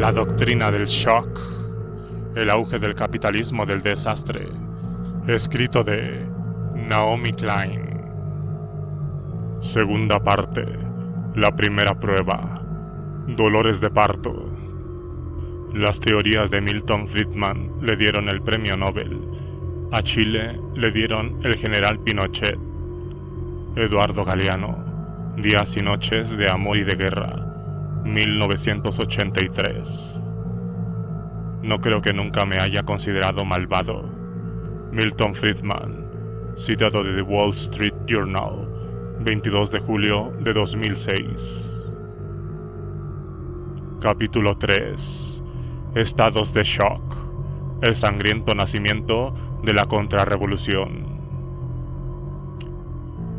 La doctrina del shock, el auge del capitalismo del desastre, escrito de Naomi Klein. Segunda parte, la primera prueba, dolores de parto. Las teorías de Milton Friedman le dieron el premio Nobel. A Chile le dieron el general Pinochet. Eduardo Galeano, Días y noches de amor y de guerra, 1983. No creo que nunca me haya considerado malvado. Milton Friedman, citado de The Wall Street Journal, 22 de julio de 2006. Capítulo 3. Estados de shock. El sangriento nacimiento de la contrarrevolución.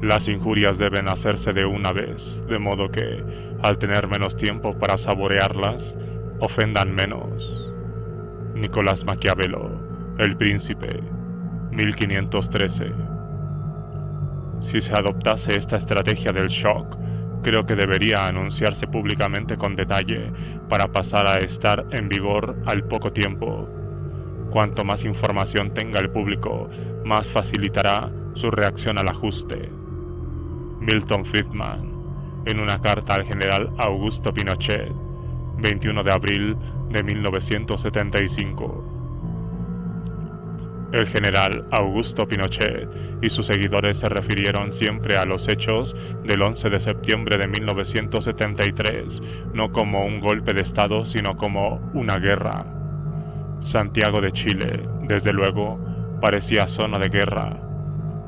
Las injurias deben hacerse de una vez, de modo que, al tener menos tiempo para saborearlas, ofendan menos. Nicolás Maquiavelo, El Príncipe, 1513. Si se adoptase esta estrategia del shock, creo que debería anunciarse públicamente con detalle para pasar a estar en vigor al poco tiempo. Cuanto más información tenga el público, más facilitará su reacción al ajuste. Milton Friedman, en una carta al general Augusto Pinochet, 21 de abril de 1975. El general Augusto Pinochet y sus seguidores se refirieron siempre a los hechos del 11 de septiembre de 1973, no como un golpe de Estado, sino como una guerra. Santiago de Chile, desde luego, parecía zona de guerra.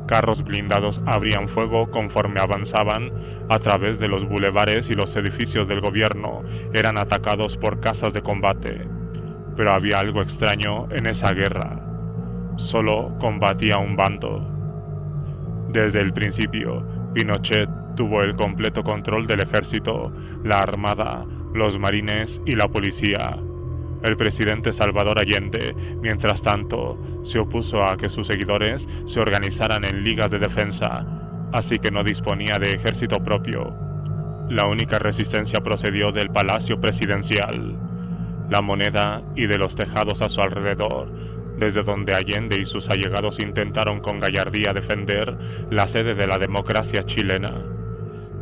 Carros blindados abrían fuego conforme avanzaban a través de los bulevares y los edificios del gobierno eran atacados por casas de combate. Pero había algo extraño en esa guerra. Solo combatía un bando. Desde el principio, Pinochet tuvo el completo control del ejército, la armada, los marines y la policía. El presidente Salvador Allende, mientras tanto, se opuso a que sus seguidores se organizaran en ligas de defensa, así que no disponía de ejército propio. La única resistencia procedió del Palacio Presidencial, La Moneda y de los tejados a su alrededor, desde donde Allende y sus allegados intentaron con gallardía defender la sede de la democracia chilena.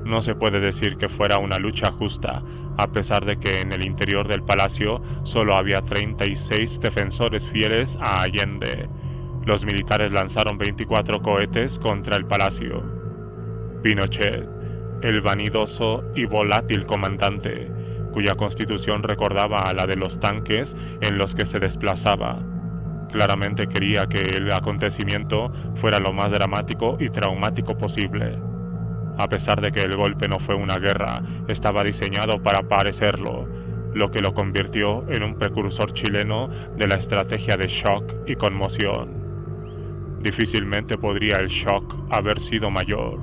No se puede decir que fuera una lucha justa, a pesar de que en el interior del palacio solo había 36 defensores fieles a Allende. Los militares lanzaron 24 cohetes contra el palacio. Pinochet, el vanidoso y volátil comandante, cuya constitución recordaba a la de los tanques en los que se desplazaba, claramente quería que el acontecimiento fuera lo más dramático y traumático posible. A pesar de que el golpe no fue una guerra, estaba diseñado para parecerlo, lo que lo convirtió en un precursor chileno de la estrategia de shock y conmoción. Difícilmente podría el shock haber sido mayor.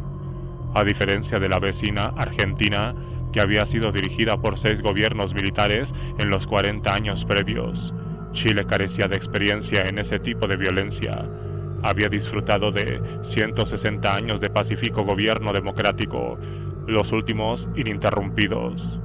A diferencia de la vecina Argentina, que había sido dirigida por 6 gobiernos militares en los 40 años previos, Chile carecía de experiencia en ese tipo de violencia. Había disfrutado de 160 años de pacífico gobierno democrático, los últimos ininterrumpidos.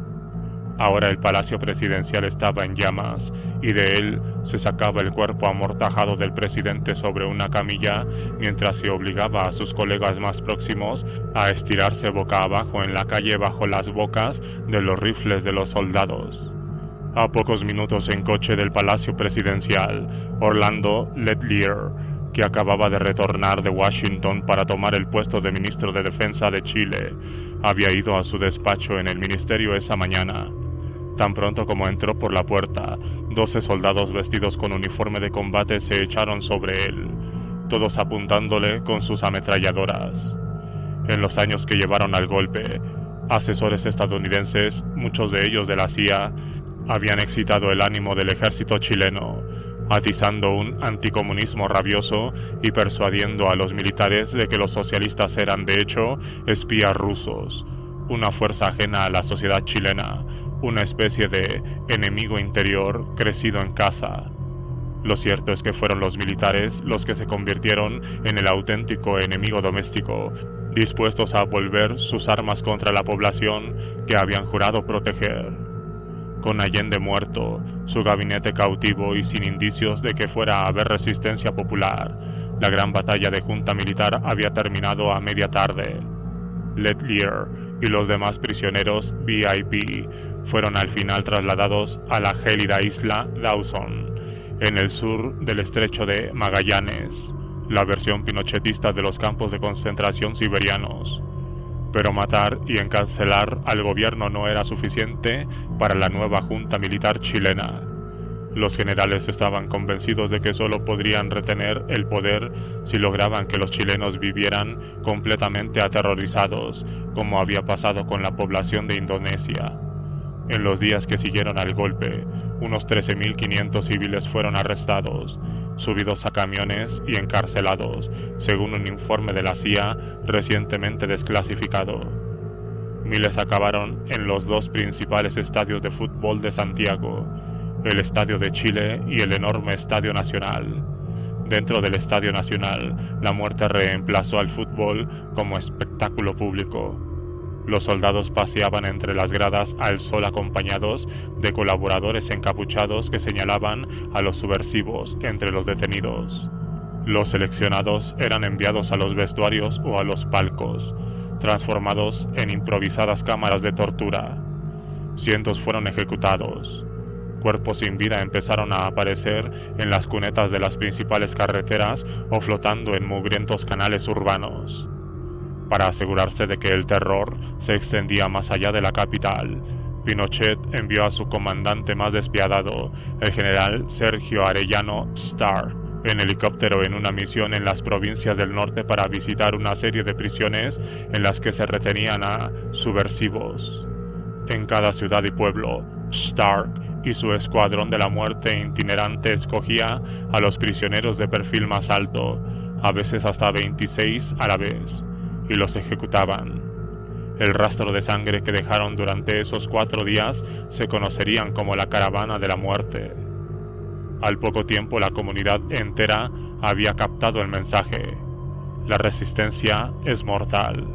Ahora el palacio presidencial estaba en llamas, y de él se sacaba el cuerpo amortajado del presidente sobre una camilla, mientras se obligaba a sus colegas más próximos a estirarse boca abajo en la calle bajo las bocas de los rifles de los soldados. A pocos minutos en coche del palacio presidencial, Orlando Letelier, que acababa de retornar de Washington para tomar el puesto de ministro de Defensa de Chile, había ido a su despacho en el ministerio esa mañana. Tan pronto como entró por la puerta, 12 soldados vestidos con uniforme de combate se echaron sobre él, todos apuntándole con sus ametralladoras. En los años que llevaron al golpe, asesores estadounidenses, muchos de ellos de la CIA, habían excitado el ánimo del ejército chileno, atizando un anticomunismo rabioso y persuadiendo a los militares de que los socialistas eran de hecho espías rusos, una fuerza ajena a la sociedad chilena, una especie de enemigo interior crecido en casa. Lo cierto es que fueron los militares los que se convirtieron en el auténtico enemigo doméstico, dispuestos a volver sus armas contra la población que habían jurado proteger. Con Allende muerto, su gabinete cautivo y sin indicios de que fuera a haber resistencia popular, la gran batalla de junta militar había terminado a media tarde. Letelier y los demás prisioneros VIP fueron al final trasladados a la gélida isla Dawson, en el sur del estrecho de Magallanes, la versión pinochetista de los campos de concentración siberianos. Pero matar y encarcelar al gobierno no era suficiente para la nueva junta militar chilena. Los generales estaban convencidos de que solo podrían retener el poder si lograban que los chilenos vivieran completamente aterrorizados, como había pasado con la población de Indonesia. En los días que siguieron al golpe, unos 13.500 civiles fueron arrestados, subidos a camiones y encarcelados, según un informe de la CIA recientemente desclasificado. Miles acabaron en los dos principales estadios de fútbol de Santiago, el Estadio de Chile y el enorme Estadio Nacional. Dentro del Estadio Nacional, la muerte reemplazó al fútbol como espectáculo público. Los soldados paseaban entre las gradas al sol acompañados de colaboradores encapuchados que señalaban a los subversivos entre los detenidos. Los seleccionados eran enviados a los vestuarios o a los palcos, transformados en improvisadas cámaras de tortura. Cientos fueron ejecutados. Cuerpos sin vida empezaron a aparecer en las cunetas de las principales carreteras o flotando en mugrientos canales urbanos. Para asegurarse de que el terror se extendía más allá de la capital, Pinochet envió a su comandante más despiadado, el general Sergio Arellano Starr, en helicóptero en una misión en las provincias del norte para visitar una serie de prisiones en las que se retenían a subversivos. En cada ciudad y pueblo, Starr y su escuadrón de la muerte itinerante escogía a los prisioneros de perfil más alto, a veces hasta 26 a la vez, y los ejecutaban. El rastro de sangre que dejaron durante esos 4 días se conocerían como la caravana de la muerte. Al poco tiempo la comunidad entera había captado el mensaje: la resistencia es mortal.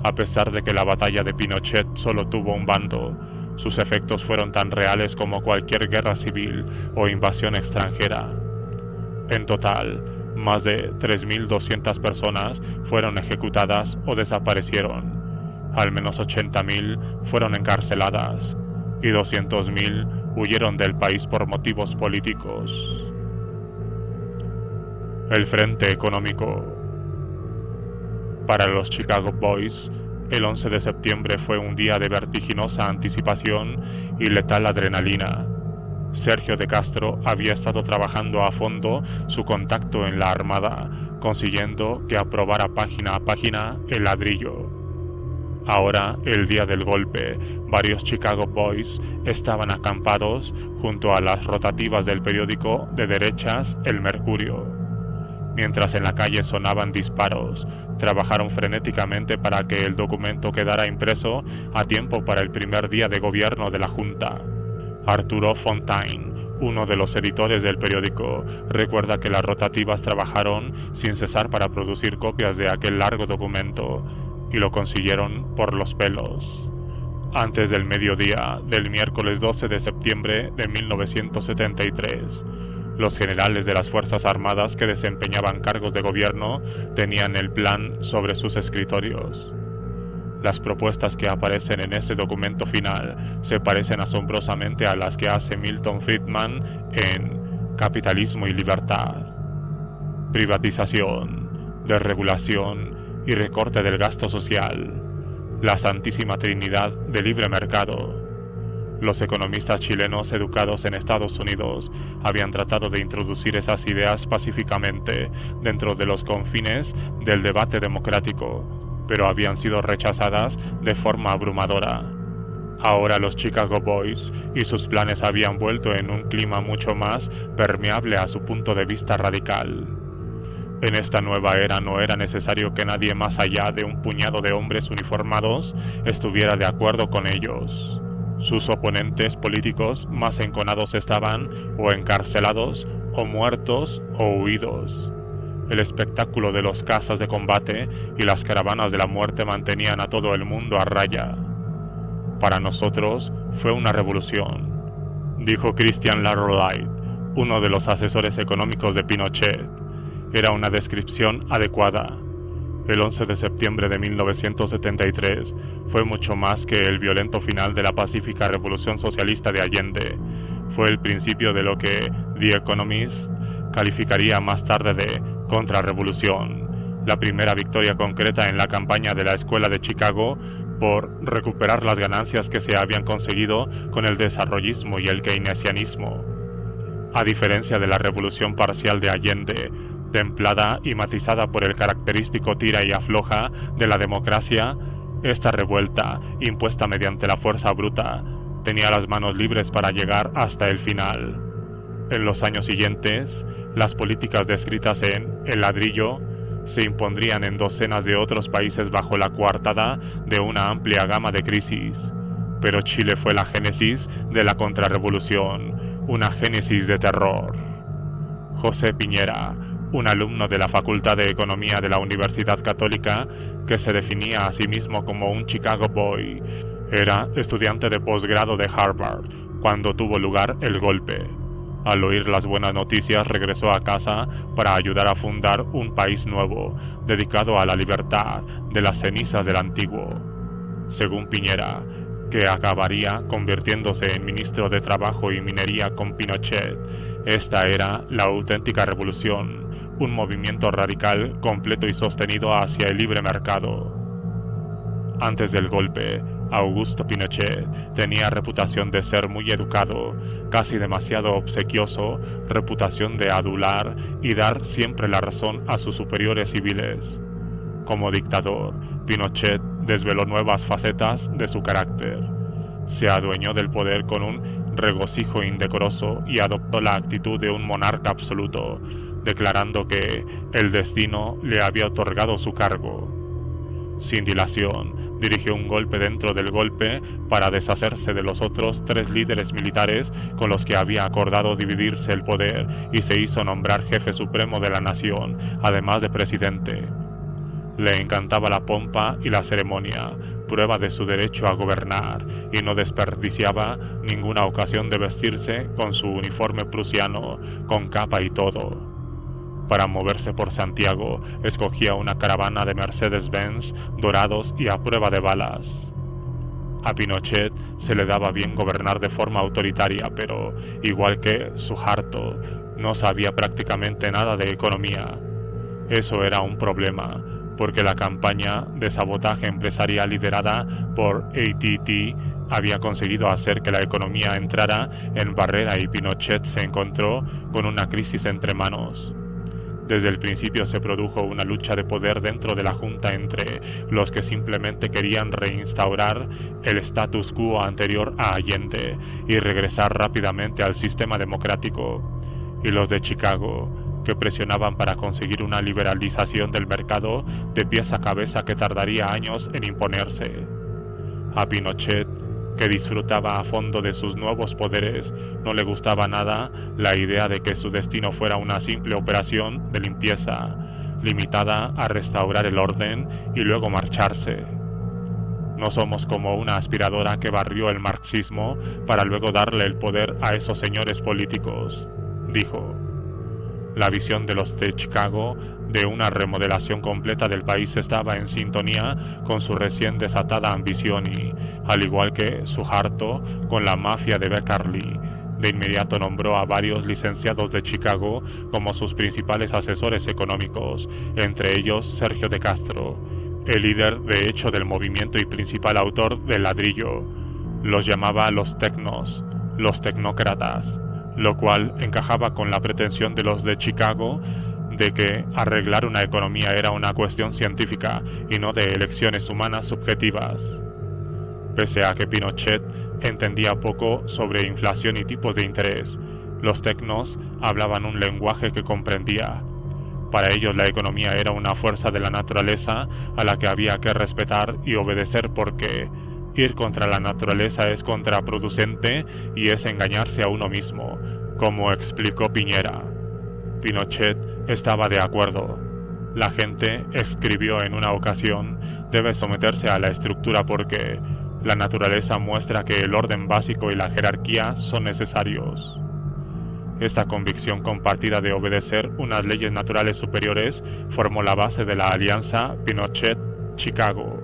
A pesar de que la batalla de Pinochet solo tuvo un bando, sus efectos fueron tan reales como cualquier guerra civil o invasión extranjera. En total, más de 3.200 personas fueron ejecutadas o desaparecieron, al menos 80.000 fueron encarceladas y 200.000 huyeron del país por motivos políticos. El Frente Económico. Para los Chicago Boys, el 11 de septiembre fue un día de vertiginosa anticipación y letal adrenalina. Sergio de Castro había estado trabajando a fondo su contacto en la Armada, consiguiendo que aprobara página a página el ladrillo. Ahora, el día del golpe, varios Chicago Boys estaban acampados junto a las rotativas del periódico de derechas El Mercurio. Mientras en la calle sonaban disparos, trabajaron frenéticamente para que el documento quedara impreso a tiempo para el primer día de gobierno de la Junta. Arturo Fontaine, uno de los editores del periódico, recuerda que las rotativas trabajaron sin cesar para producir copias de aquel largo documento, y lo consiguieron por los pelos. Antes del mediodía del miércoles 12 de septiembre de 1973, los generales de las Fuerzas Armadas que desempeñaban cargos de gobierno tenían el plan sobre sus escritorios. Las propuestas que aparecen en este documento final se parecen asombrosamente a las que hace Milton Friedman en Capitalismo y Libertad. Privatización, desregulación y recorte del gasto social. La santísima trinidad del libre mercado. Los economistas chilenos educados en Estados Unidos habían tratado de introducir esas ideas pacíficamente dentro de los confines del debate democrático, pero habían sido rechazadas de forma abrumadora. Ahora los Chicago Boys y sus planes habían vuelto en un clima mucho más permeable a su punto de vista radical. En esta nueva era no era necesario que nadie más allá de un puñado de hombres uniformados estuviera de acuerdo con ellos. Sus oponentes políticos más enconados estaban o encarcelados, o muertos, o huidos. El espectáculo de los cazas de combate y las caravanas de la muerte mantenían a todo el mundo a raya. Para nosotros fue una revolución, dijo Christian Larroulait, uno de los asesores económicos de Pinochet. Era una descripción adecuada. El 11 de septiembre de 1973 fue mucho más que el violento final de la pacífica revolución socialista de Allende. Fue el principio de lo que The Economist calificaría más tarde de contrarrevolución, la primera victoria concreta en la campaña de la Escuela de Chicago por recuperar las ganancias que se habían conseguido con el desarrollismo y el keynesianismo. A diferencia de la revolución parcial de Allende, templada y matizada por el característico tira y afloja de la democracia, esta revuelta, impuesta mediante la fuerza bruta, tenía las manos libres para llegar hasta el final. En los años siguientes, las políticas descritas en El Ladrillo se impondrían en docenas de otros países bajo la coartada de una amplia gama de crisis. Pero Chile fue la génesis de la contrarrevolución, una génesis de terror. José Piñera, un alumno de la Facultad de Economía de la Universidad Católica, que se definía a sí mismo como un Chicago Boy, era estudiante de posgrado de Harvard cuando tuvo lugar el golpe. Al oír las buenas noticias regresó a casa para ayudar a fundar un país nuevo, dedicado a la libertad de las cenizas del antiguo. Según Piñera, que acabaría convirtiéndose en ministro de Trabajo y Minería con Pinochet, esta era la auténtica revolución, un movimiento radical, completo y sostenido hacia el libre mercado. Antes del golpe, Augusto Pinochet tenía reputación de ser muy educado, casi demasiado obsequioso, reputación de adular y dar siempre la razón a sus superiores civiles. Como dictador, Pinochet desveló nuevas facetas de su carácter. Se adueñó del poder con un regocijo indecoroso y adoptó la actitud de un monarca absoluto, declarando que el destino le había otorgado su cargo. Sin dilación, dirigió un golpe dentro del golpe para deshacerse de los otros 3 líderes militares con los que había acordado dividirse el poder y se hizo nombrar jefe supremo de la nación, además de presidente. Le encantaba la pompa y la ceremonia, prueba de su derecho a gobernar, y no desperdiciaba ninguna ocasión de vestirse con su uniforme prusiano, con capa y todo. Para moverse por Santiago, escogía una caravana de Mercedes-Benz dorados y a prueba de balas. A Pinochet se le daba bien gobernar de forma autoritaria, pero, igual que Suharto, no sabía prácticamente nada de economía. Eso era un problema, porque la campaña de sabotaje empresarial liderada por AT&T había conseguido hacer que la economía entrara en barrera y Pinochet se encontró con una crisis entre manos. Desde el principio se produjo una lucha de poder dentro de la Junta entre los que simplemente querían reinstaurar el status quo anterior a Allende y regresar rápidamente al sistema democrático, y los de Chicago, que presionaban para conseguir una liberalización del mercado de pies a cabeza que tardaría años en imponerse. A Pinochet, que disfrutaba a fondo de sus nuevos poderes, no le gustaba nada la idea de que su destino fuera una simple operación de limpieza, limitada a restaurar el orden y luego marcharse. No somos como una aspiradora que barrió el marxismo para luego darle el poder a esos señores políticos, dijo. La visión de los de Chicago de una remodelación completa del país estaba en sintonía con su recién desatada ambición y, al igual que Suharto con la mafia de Beckerley, de inmediato nombró a varios licenciados de Chicago como sus principales asesores económicos, entre ellos Sergio de Castro, el líder de hecho del movimiento y principal autor del Ladrillo. Los llamaba los tecnos, los tecnócratas, lo cual encajaba con la pretensión de los de Chicago de que arreglar una economía era una cuestión científica y no de elecciones humanas subjetivas. Pese a que Pinochet entendía poco sobre inflación y tipos de interés, los tecnos hablaban un lenguaje que comprendía. Para ellos la economía era una fuerza de la naturaleza a la que había que respetar y obedecer porque ir contra la naturaleza es contraproducente y es engañarse a uno mismo, como explicó Piñera. Pinochet estaba de acuerdo. La gente, escribió en una ocasión, debe someterse a la estructura porque La naturaleza muestra que el orden básico y la jerarquía son necesarios. Esta convicción compartida de obedecer unas leyes naturales superiores formó la base de la alianza Pinochet-Chicago.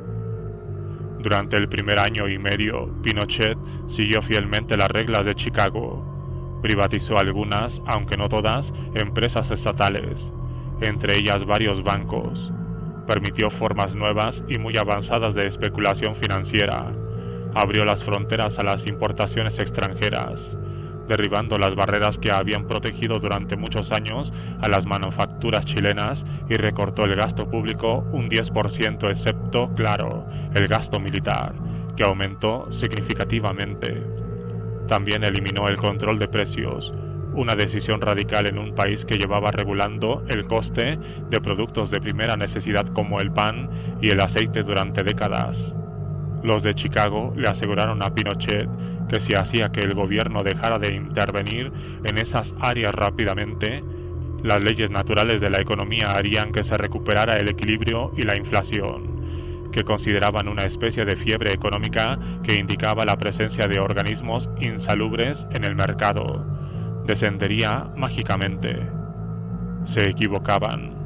Durante el primer año y medio, Pinochet siguió fielmente las reglas de Chicago. Privatizó algunas, aunque no todas, empresas estatales, entre ellas varios bancos. Permitió formas nuevas y muy avanzadas de especulación financiera. Abrió las fronteras a las importaciones extranjeras, derribando las barreras que habían protegido durante muchos años a las manufacturas chilenas y recortó el gasto público un 10%, excepto, claro, el gasto militar, que aumentó significativamente. También eliminó el control de precios, una decisión radical en un país que llevaba regulando el coste de productos de primera necesidad como el pan y el aceite durante décadas. Los de Chicago le aseguraron a Pinochet que si hacía que el gobierno dejara de intervenir en esas áreas rápidamente, las leyes naturales de la economía harían que se recuperara el equilibrio y la inflación, que consideraban una especie de fiebre económica que indicaba la presencia de organismos insalubres en el mercado, descendería mágicamente. Se equivocaban.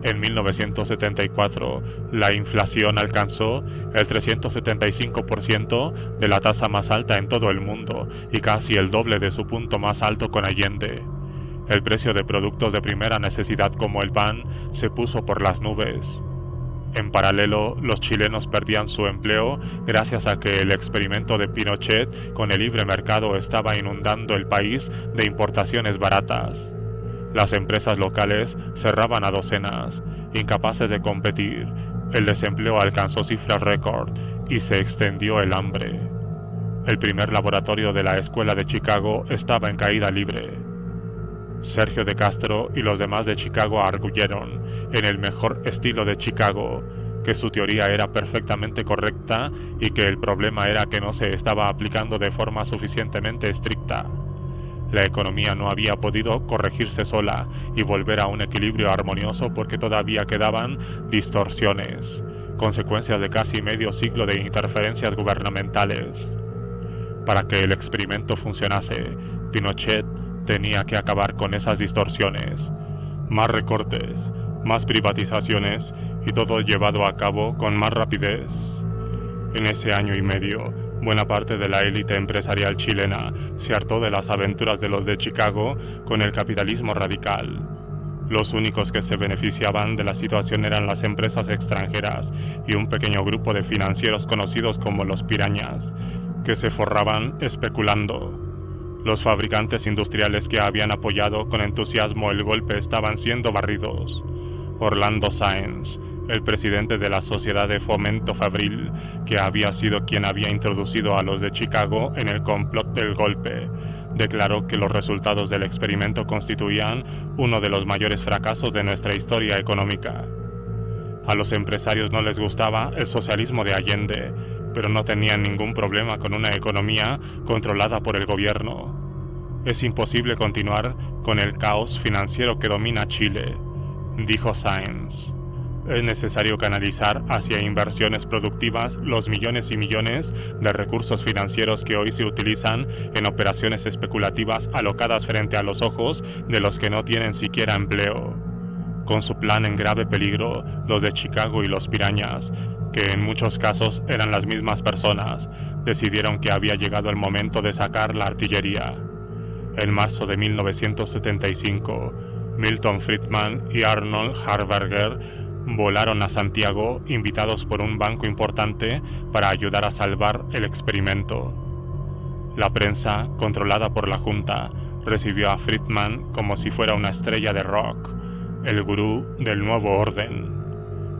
En 1974, la inflación alcanzó el 375% de la tasa más alta en todo el mundo y casi el doble de su punto más alto con Allende. El precio de productos de primera necesidad como el pan se puso por las nubes. En paralelo, los chilenos perdían su empleo gracias a que el experimento de Pinochet con el libre mercado estaba inundando el país de importaciones baratas. Las empresas locales cerraban a docenas, incapaces de competir. El desempleo alcanzó cifras récord y se extendió el hambre. El primer laboratorio de la escuela de Chicago estaba en caída libre. Sergio de Castro y los demás de Chicago arguyeron, en el mejor estilo de Chicago, que su teoría era perfectamente correcta y que el problema era que no se estaba aplicando de forma suficientemente estricta. La economía no había podido corregirse sola y volver a un equilibrio armonioso porque todavía quedaban distorsiones, consecuencias de casi medio siglo de interferencias gubernamentales. Para que el experimento funcionase, Pinochet tenía que acabar con esas distorsiones. Más recortes, más privatizaciones y todo llevado a cabo con más rapidez. En ese año y medio, buena parte de la élite empresarial chilena se hartó de las aventuras de los de Chicago con el capitalismo radical. Los únicos que se beneficiaban de la situación eran las empresas extranjeras y un pequeño grupo de financieros conocidos como los pirañas, que se forraban especulando. Los fabricantes industriales que habían apoyado con entusiasmo el golpe estaban siendo barridos. Orlando Sáenz, el presidente de la Sociedad de Fomento Fabril, que había sido quien había introducido a los de Chicago en el complot del golpe, declaró que los resultados del experimento constituían uno de los mayores fracasos de nuestra historia económica. A los empresarios no les gustaba el socialismo de Allende, pero no tenían ningún problema con una economía controlada por el gobierno. Es imposible continuar con el caos financiero que domina Chile, dijo Sáenz. Es necesario canalizar hacia inversiones productivas los millones y millones de recursos financieros que hoy se utilizan en operaciones especulativas alocadas frente a los ojos de los que no tienen siquiera empleo. Con su plan en grave peligro, los de Chicago y los pirañas, que en muchos casos eran las mismas personas, decidieron que había llegado el momento de sacar la artillería. En marzo de 1975, Milton Friedman y Arnold Harberger volaron a Santiago invitados por un banco importante para ayudar a salvar el experimento. La prensa, controlada por la Junta, recibió a Friedman como si fuera una estrella de rock, el gurú del nuevo orden.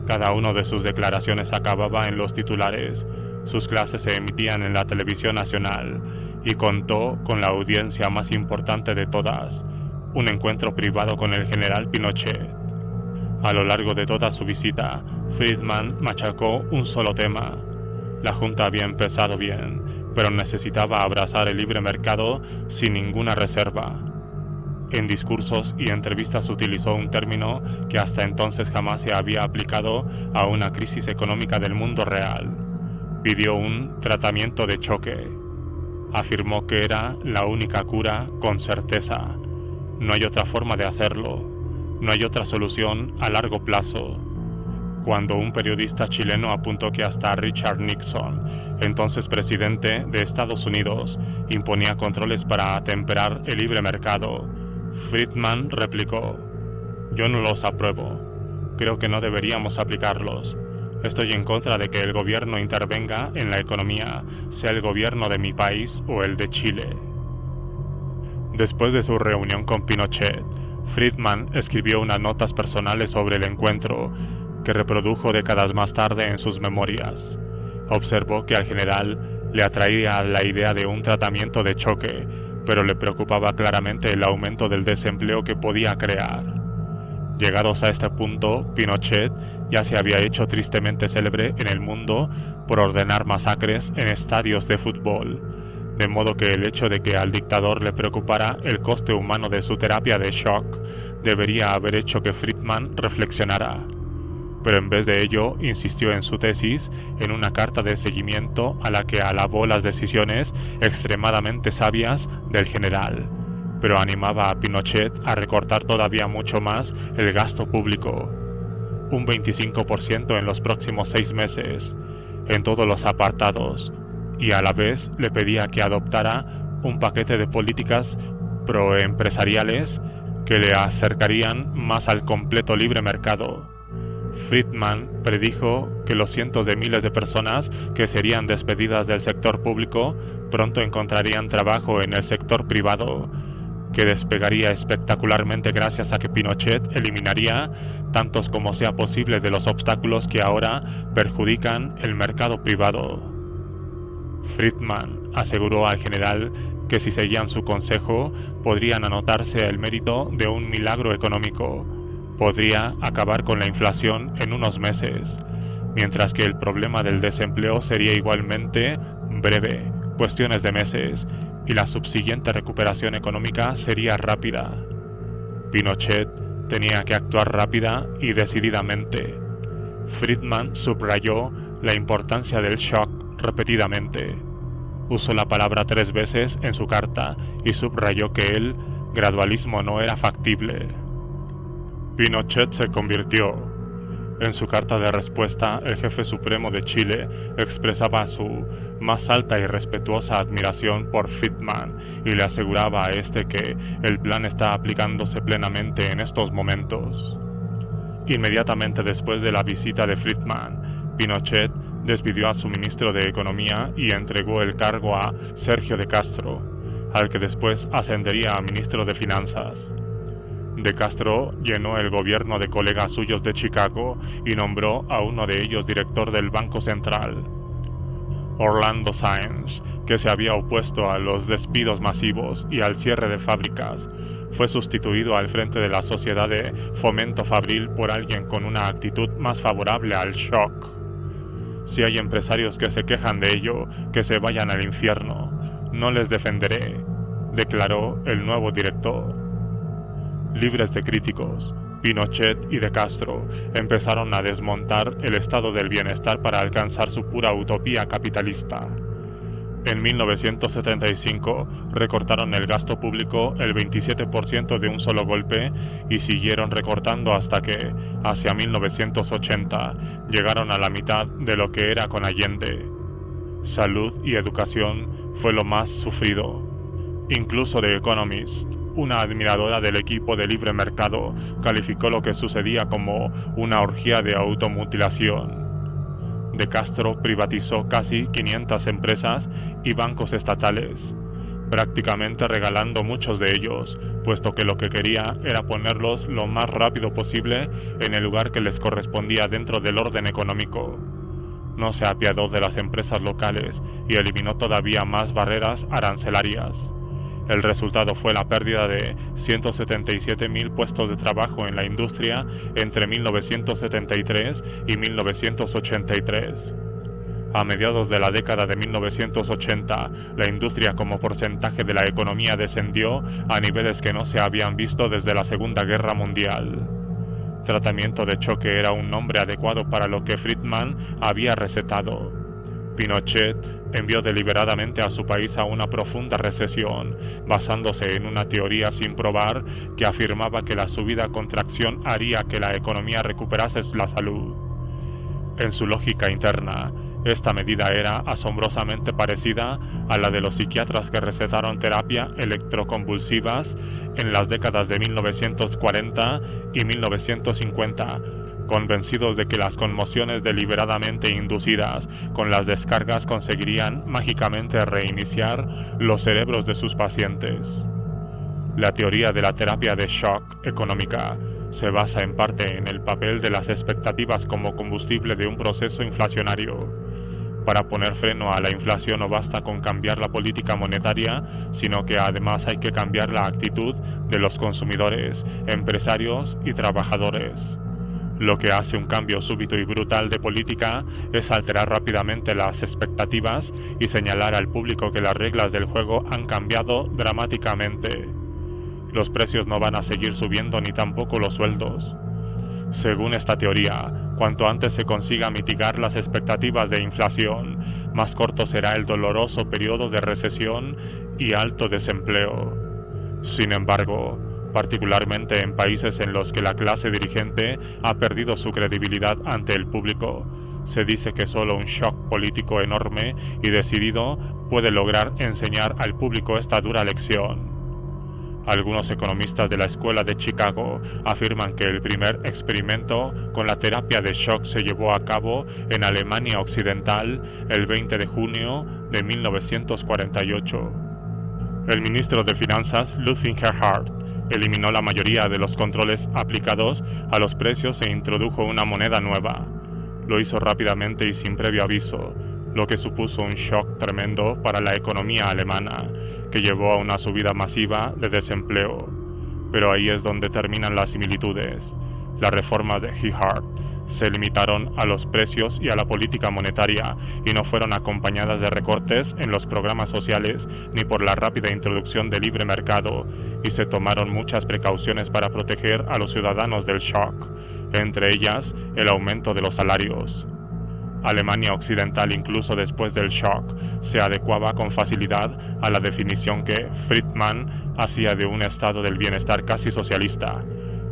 Cada una de sus declaraciones acababa en los titulares, sus clases se emitían en la televisión nacional y contó con la audiencia más importante de todas, un encuentro privado con el general Pinochet. A lo largo de toda su visita, Friedman machacó un solo tema. La Junta había empezado bien, pero necesitaba abrazar el libre mercado sin ninguna reserva. En discursos y entrevistas utilizó un término que hasta entonces jamás se había aplicado a una crisis económica del mundo real: pidió un tratamiento de choque. Afirmó que era la única cura con certeza. No hay otra forma de hacerlo. No hay otra solución a largo plazo. Cuando un periodista chileno apuntó que hasta Richard Nixon, entonces presidente de Estados Unidos, imponía controles para atemperar el libre mercado, Friedman replicó: "Yo no los apruebo. Creo que no deberíamos aplicarlos. Estoy en contra de que el gobierno intervenga en la economía, sea el gobierno de mi país o el de Chile". Después de su reunión con Pinochet, Friedman escribió unas notas personales sobre el encuentro que reprodujo décadas más tarde en sus memorias. Observó que al general le atraía la idea de un tratamiento de choque, pero le preocupaba claramente el aumento del desempleo que podía crear. Llegados a este punto, Pinochet ya se había hecho tristemente célebre en el mundo por ordenar masacres en estadios de fútbol, de modo que el hecho de que al dictador le preocupara el coste humano de su terapia de shock debería haber hecho que Friedman reflexionara. Pero en vez de ello, insistió en su tesis en una carta de seguimiento a la que alabó las decisiones extremadamente sabias del general, pero animaba a Pinochet a recortar todavía mucho más el gasto público, un 25% en los próximos 6 meses, en todos los apartados, y a la vez le pedía que adoptara un paquete de políticas proempresariales que le acercarían más al completo libre mercado. Friedman predijo que los cientos de miles de personas que serían despedidas del sector público pronto encontrarían trabajo en el sector privado, que despegaría espectacularmente gracias a que Pinochet eliminaría tantos como sea posible de los obstáculos que ahora perjudican el mercado privado. Friedman aseguró al general que si seguían su consejo podrían anotarse el mérito de un milagro económico. Podría acabar con la inflación en unos meses, mientras que el problema del desempleo sería igualmente breve, cuestiones de meses, y la subsiguiente recuperación económica sería rápida. Pinochet tenía que actuar rápida y decididamente. Friedman subrayó la importancia del shock repetidamente. Usó la palabra 3 veces en su carta y subrayó que el gradualismo no era factible. Pinochet se convirtió. En su carta de respuesta, el jefe supremo de Chile expresaba su más alta y respetuosa admiración por Friedman y le aseguraba a este que el plan está aplicándose plenamente en estos momentos. Inmediatamente después de la visita de Friedman, Pinochet despidió a su ministro de Economía y entregó el cargo a Sergio de Castro, al que después ascendería a ministro de Finanzas. De Castro llenó el gobierno de colegas suyos de Chicago y nombró a uno de ellos director del Banco Central. Orlando Sáenz, que se había opuesto a los despidos masivos y al cierre de fábricas, fue sustituido al frente de la Sociedad de Fomento Fabril por alguien con una actitud más favorable al shock. Si hay empresarios que se quejan de ello, que se vayan al infierno. No les defenderé, declaró el nuevo director. Libres de críticos, Pinochet y de Castro empezaron a desmontar el estado del bienestar para alcanzar su pura utopía capitalista. En 1975 recortaron el gasto público el 27% de un solo golpe y siguieron recortando hasta que, hacia 1980, llegaron a la mitad de lo que era con Allende. Salud y educación fue lo más sufrido. Incluso The Economist, una admiradora del equipo de libre mercado, calificó lo que sucedía como una orgía de automutilación. De Castro privatizó casi 500 empresas y bancos estatales, prácticamente regalando muchos de ellos, puesto que lo que quería era ponerlos lo más rápido posible en el lugar que les correspondía dentro del orden económico. No se apiadó de las empresas locales y eliminó todavía más barreras arancelarias. El resultado fue la pérdida de 177.000 puestos de trabajo en la industria entre 1973 y 1983. A mediados de la década de 1980, la industria como porcentaje de la economía descendió a niveles que no se habían visto desde la Segunda Guerra Mundial. Tratamiento de choque era un nombre adecuado para lo que Friedman había recetado. Pinochet envió deliberadamente a su país a una profunda recesión, basándose en una teoría sin probar que afirmaba que la subida contracción haría que la economía recuperase la salud. En su lógica interna, esta medida era asombrosamente parecida a la de los psiquiatras que recetaron terapia electroconvulsivas en las décadas de 1940 y 1950, convencidos de que las conmociones deliberadamente inducidas con las descargas conseguirían mágicamente reiniciar los cerebros de sus pacientes. La teoría de la terapia de shock económica se basa en parte en el papel de las expectativas como combustible de un proceso inflacionario. Para poner freno a la inflación no basta con cambiar la política monetaria, sino que además hay que cambiar la actitud de los consumidores, empresarios y trabajadores. Lo que hace un cambio súbito y brutal de política es alterar rápidamente las expectativas y señalar al público que las reglas del juego han cambiado dramáticamente. Los precios no van a seguir subiendo ni tampoco los sueldos. Según esta teoría, cuanto antes se consiga mitigar las expectativas de inflación, más corto será el doloroso periodo de recesión y alto desempleo. Sin embargo, particularmente en países en los que la clase dirigente ha perdido su credibilidad ante el público, se dice que solo un shock político enorme y decidido puede lograr enseñar al público esta dura lección. Algunos economistas de la Escuela de Chicago afirman que el primer experimento con la terapia de shock se llevó a cabo en Alemania Occidental el 20 de junio de 1948. El ministro de Finanzas, Ludwig Erhard, eliminó la mayoría de los controles aplicados a los precios e introdujo una moneda nueva. Lo hizo rápidamente y sin previo aviso, lo que supuso un shock tremendo para la economía alemana, que llevó a una subida masiva de desempleo. Pero ahí es donde terminan las similitudes. Las reformas de Erhard se limitaron a los precios y a la política monetaria y no fueron acompañadas de recortes en los programas sociales ni por la rápida introducción del libre mercado, y se tomaron muchas precauciones para proteger a los ciudadanos del shock, entre ellas el aumento de los salarios. Alemania Occidental, incluso después del shock, se adecuaba con facilidad a la definición que Friedman hacía de un estado del bienestar casi socialista.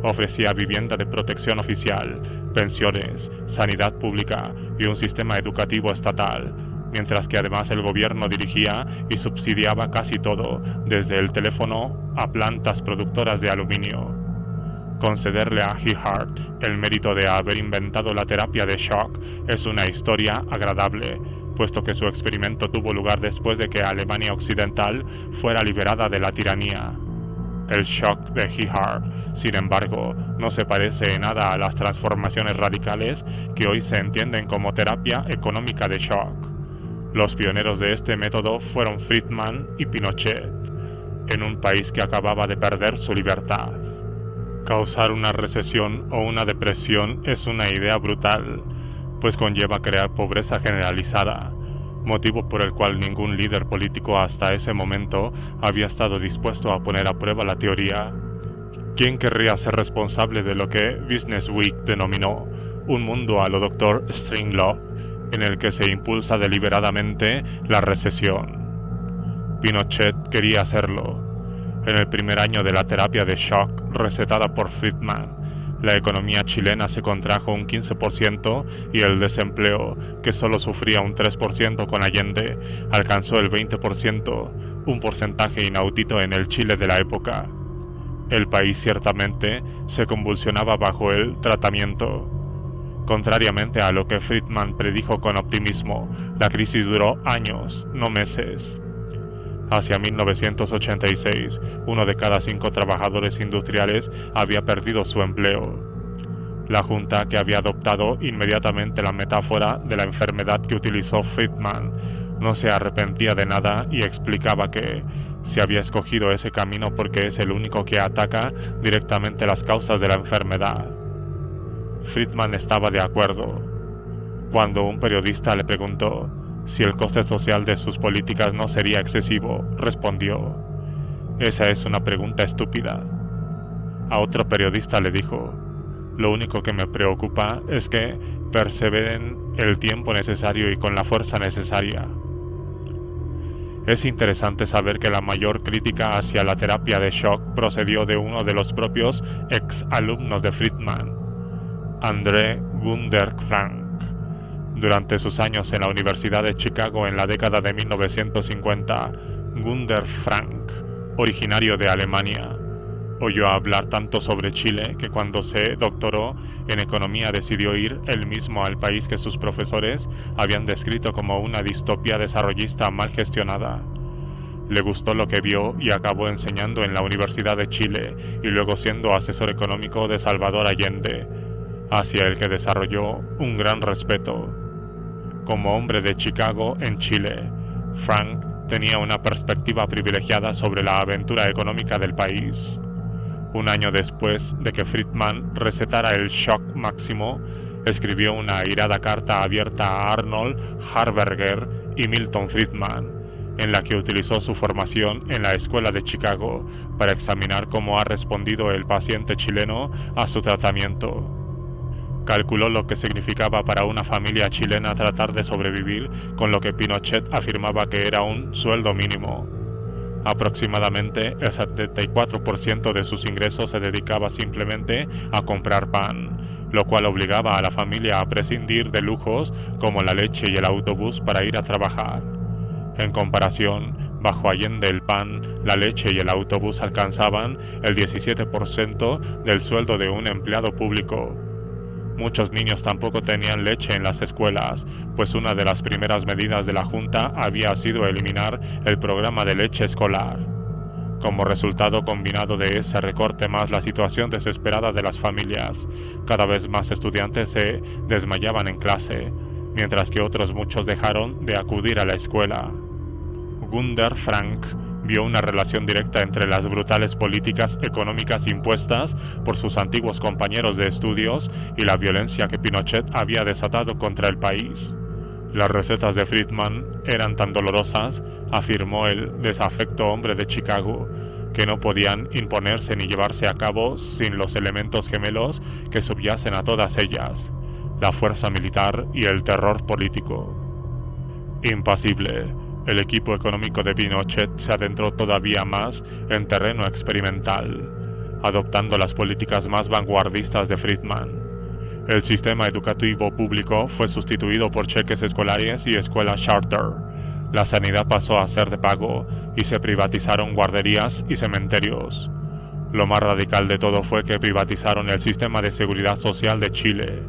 Ofrecía vivienda de protección oficial, pensiones, sanidad pública y un sistema educativo estatal, mientras que además el gobierno dirigía y subsidiaba casi todo, desde el teléfono a plantas productoras de aluminio. Concederle a Erhard el mérito de haber inventado la terapia de shock es una historia agradable, puesto que su experimento tuvo lugar después de que Alemania Occidental fuera liberada de la tiranía. El shock de Erhard, sin embargo, no se parece en nada a las transformaciones radicales que hoy se entienden como terapia económica de shock. Los pioneros de este método fueron Friedman y Pinochet, en un país que acababa de perder su libertad. Causar una recesión o una depresión es una idea brutal, pues conlleva crear pobreza generalizada, motivo por el cual ningún líder político hasta ese momento había estado dispuesto a poner a prueba la teoría. ¿Quién querría ser responsable de lo que Business Week denominó un mundo a lo Dr. Strangelove, en el que se impulsa deliberadamente la recesión? Pinochet quería hacerlo. En el primer año de la terapia de shock recetada por Friedman, la economía chilena se contrajo un 15% y el desempleo, que solo sufría un 3% con Allende, alcanzó el 20%, un porcentaje inaudito en el Chile de la época. El país ciertamente se convulsionaba bajo el tratamiento. Contrariamente a lo que Friedman predijo con optimismo, la crisis duró años, no meses. Hacia 1986, 1 de cada 5 trabajadores industriales había perdido su empleo. La Junta, que había adoptado inmediatamente la metáfora de la enfermedad que utilizó Friedman, no se arrepentía de nada y explicaba que se había escogido ese camino porque es el único que ataca directamente las causas de la enfermedad. Friedman estaba de acuerdo. Cuando un periodista le preguntó si el coste social de sus políticas no sería excesivo, respondió: «Esa es una pregunta estúpida». A otro periodista le dijo: Lo único que me preocupa es que perseveren el tiempo necesario y con la fuerza necesaria. Es interesante saber que la mayor crítica hacia la terapia de shock procedió de uno de los propios ex-alumnos de Friedman, André Gunder Frank. Durante sus años en la Universidad de Chicago en la década de 1950, Gunder Frank, originario de Alemania, oyó hablar tanto sobre Chile que cuando se doctoró en economía decidió ir él mismo al país que sus profesores habían descrito como una distopía desarrollista mal gestionada. Le gustó lo que vio y acabó enseñando en la Universidad de Chile y luego siendo asesor económico de Salvador Allende, hacia el que desarrolló un gran respeto. Como hombre de Chicago en Chile, Frank tenía una perspectiva privilegiada sobre la aventura económica del país. Un año después de que Friedman recetara el shock máximo, escribió una airada carta abierta a Arnold Harberger y Milton Friedman, en la que utilizó su formación en la Escuela de Chicago para examinar cómo ha respondido el paciente chileno a su tratamiento. Calculó lo que significaba para una familia chilena tratar de sobrevivir con lo que Pinochet afirmaba que era un sueldo mínimo. Aproximadamente el 74% de sus ingresos se dedicaba simplemente a comprar pan, lo cual obligaba a la familia a prescindir de lujos como la leche y el autobús para ir a trabajar. En comparación, bajo Allende el pan, la leche y el autobús alcanzaban el 17% del sueldo de un empleado público. Muchos niños tampoco tenían leche en las escuelas, pues una de las primeras medidas de la Junta había sido eliminar el programa de leche escolar. Como resultado combinado de ese recorte más la situación desesperada de las familias, cada vez más estudiantes se desmayaban en clase, mientras que otros muchos dejaron de acudir a la escuela. Gunder Frank vio una relación directa entre las brutales políticas económicas impuestas por sus antiguos compañeros de estudios y la violencia que Pinochet había desatado contra el país. Las recetas de Friedman eran tan dolorosas, afirmó el desafecto hombre de Chicago, que no podían imponerse ni llevarse a cabo sin los elementos gemelos que subyacen a todas ellas, la fuerza militar y el terror político. Impasible, el equipo económico de Pinochet se adentró todavía más en terreno experimental, adoptando las políticas más vanguardistas de Friedman. El sistema educativo público fue sustituido por cheques escolares y escuelas charter. La sanidad pasó a ser de pago y se privatizaron guarderías y cementerios. Lo más radical de todo fue que privatizaron el sistema de seguridad social de Chile.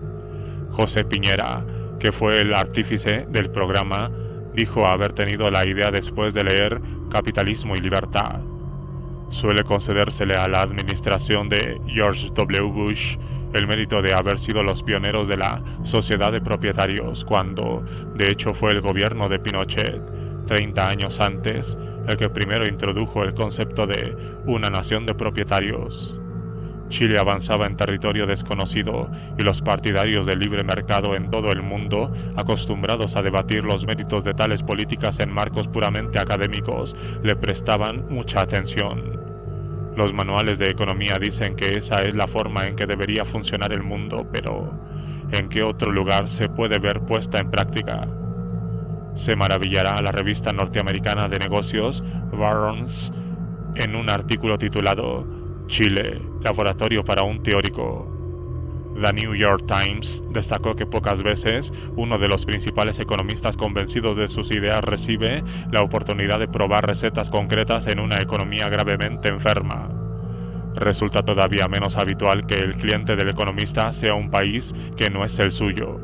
José Piñera, que fue el artífice del programa, dijo haber tenido la idea después de leer Capitalismo y Libertad. Suele concedérsele a la administración de George W. Bush el mérito de haber sido los pioneros de la sociedad de propietarios, cuando, de hecho, fue el gobierno de Pinochet, 30 años antes, el que primero introdujo el concepto de una nación de propietarios. Chile avanzaba en territorio desconocido y los partidarios del libre mercado en todo el mundo, acostumbrados a debatir los méritos de tales políticas en marcos puramente académicos, le prestaban mucha atención. Los manuales de economía dicen que esa es la forma en que debería funcionar el mundo, pero ¿en qué otro lugar se puede ver puesta en práctica? Se maravillará la revista norteamericana de negocios Barron's en un artículo titulado Chile, laboratorio para un teórico. The New York Times destacó que pocas veces uno de los principales economistas convencidos de sus ideas recibe la oportunidad de probar recetas concretas en una economía gravemente enferma. Resulta todavía menos habitual que el cliente del economista sea un país que no es el suyo.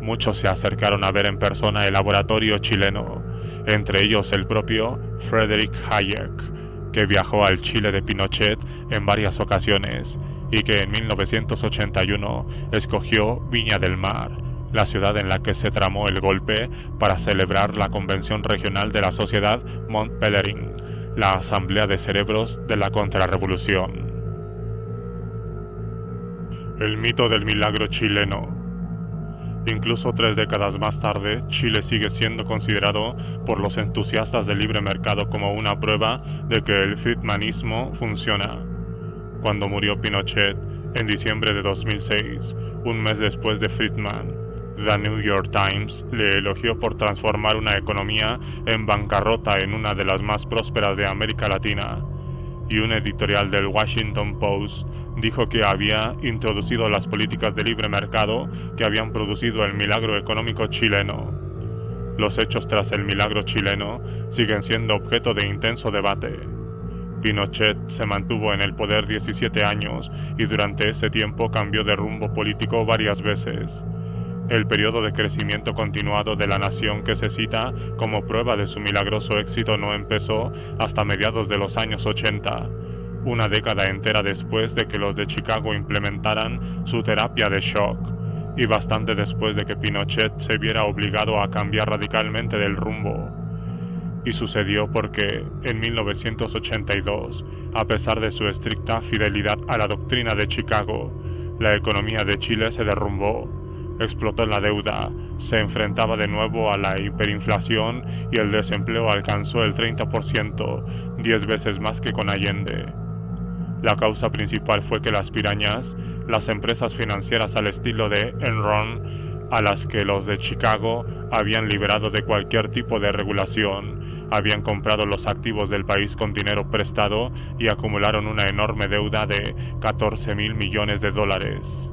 Muchos se acercaron a ver en persona el laboratorio chileno, entre ellos el propio Friedrich Hayek, que viajó al Chile de Pinochet en varias ocasiones y que en 1981 escogió Viña del Mar, la ciudad en la que se tramó el golpe, para celebrar la convención regional de la sociedad Mont Pelerin, la asamblea de cerebros de la contrarrevolución. El mito del milagro chileno. Incluso 3 décadas más tarde, Chile sigue siendo considerado por los entusiastas del libre mercado como una prueba de que el friedmanismo funciona. Cuando murió Pinochet, En diciembre de 2006, un mes después de Friedman, The New York Times le elogió por transformar una economía en bancarrota en una de las más prósperas de América Latina, y un editorial del Washington Post dijo que había introducido las políticas de libre mercado que habían producido el milagro económico chileno. Los hechos tras el milagro chileno siguen siendo objeto de intenso debate. Pinochet se mantuvo en el poder 17 años y durante ese tiempo cambió de rumbo político varias veces. El periodo de crecimiento continuado de la nación que se cita como prueba de su milagroso éxito no empezó hasta mediados de los años 80, una década entera después de que los de Chicago implementaran su terapia de shock, y bastante después de que Pinochet se viera obligado a cambiar radicalmente del rumbo. Y sucedió porque, en 1982, a pesar de su estricta fidelidad a la doctrina de Chicago, la economía de Chile se derrumbó. Explotó la deuda, se enfrentaba de nuevo a la hiperinflación y el desempleo alcanzó el 30%, 10 veces más que con Allende. La causa principal fue que las pirañas, las empresas financieras al estilo de Enron, a las que los de Chicago habían liberado de cualquier tipo de regulación, habían comprado los activos del país con dinero prestado y acumularon una enorme deuda de 14.000 millones de dólares.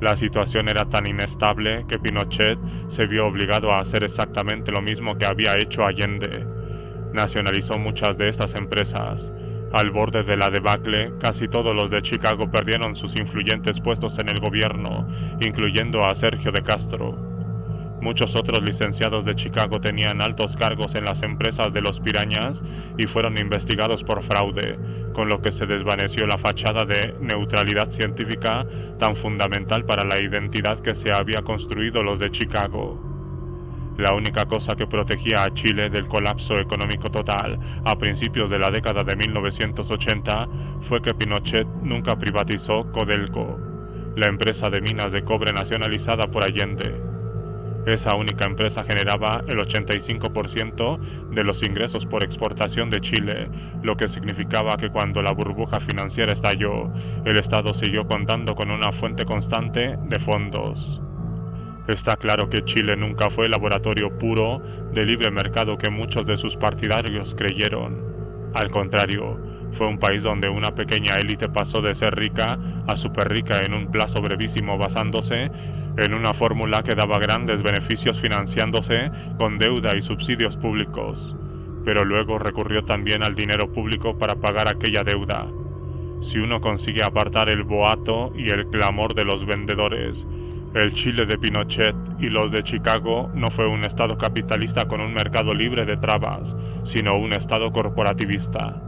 La situación era tan inestable que Pinochet se vio obligado a hacer exactamente lo mismo que había hecho Allende. Nacionalizó muchas de estas empresas. Al borde de la debacle, casi todos los de Chicago perdieron sus influyentes puestos en el gobierno, incluyendo a Sergio de Castro. Muchos otros licenciados de Chicago tenían altos cargos en las empresas de los pirañas y fueron investigados por fraude, con lo que se desvaneció la fachada de neutralidad científica tan fundamental para la identidad que se había construido los de Chicago. La única cosa que protegía a Chile del colapso económico total a principios de la década de 1980 fue que Pinochet nunca privatizó Codelco, la empresa de minas de cobre nacionalizada por Allende. Esa única empresa generaba el 85% de los ingresos por exportación de Chile, lo que significaba que cuando la burbuja financiera estalló, el Estado siguió contando con una fuente constante de fondos. Está claro que Chile nunca fue el laboratorio puro de libre mercado que muchos de sus partidarios creyeron. Al contrario, fue un país donde una pequeña élite pasó de ser rica a súper rica en un plazo brevísimo basándose en una fórmula que daba grandes beneficios financiándose con deuda y subsidios públicos, pero luego recurrió también al dinero público para pagar aquella deuda. Si uno consigue apartar el boato y el clamor de los vendedores, el Chile de Pinochet y los de Chicago no fue un Estado capitalista con un mercado libre de trabas, sino un Estado corporativista.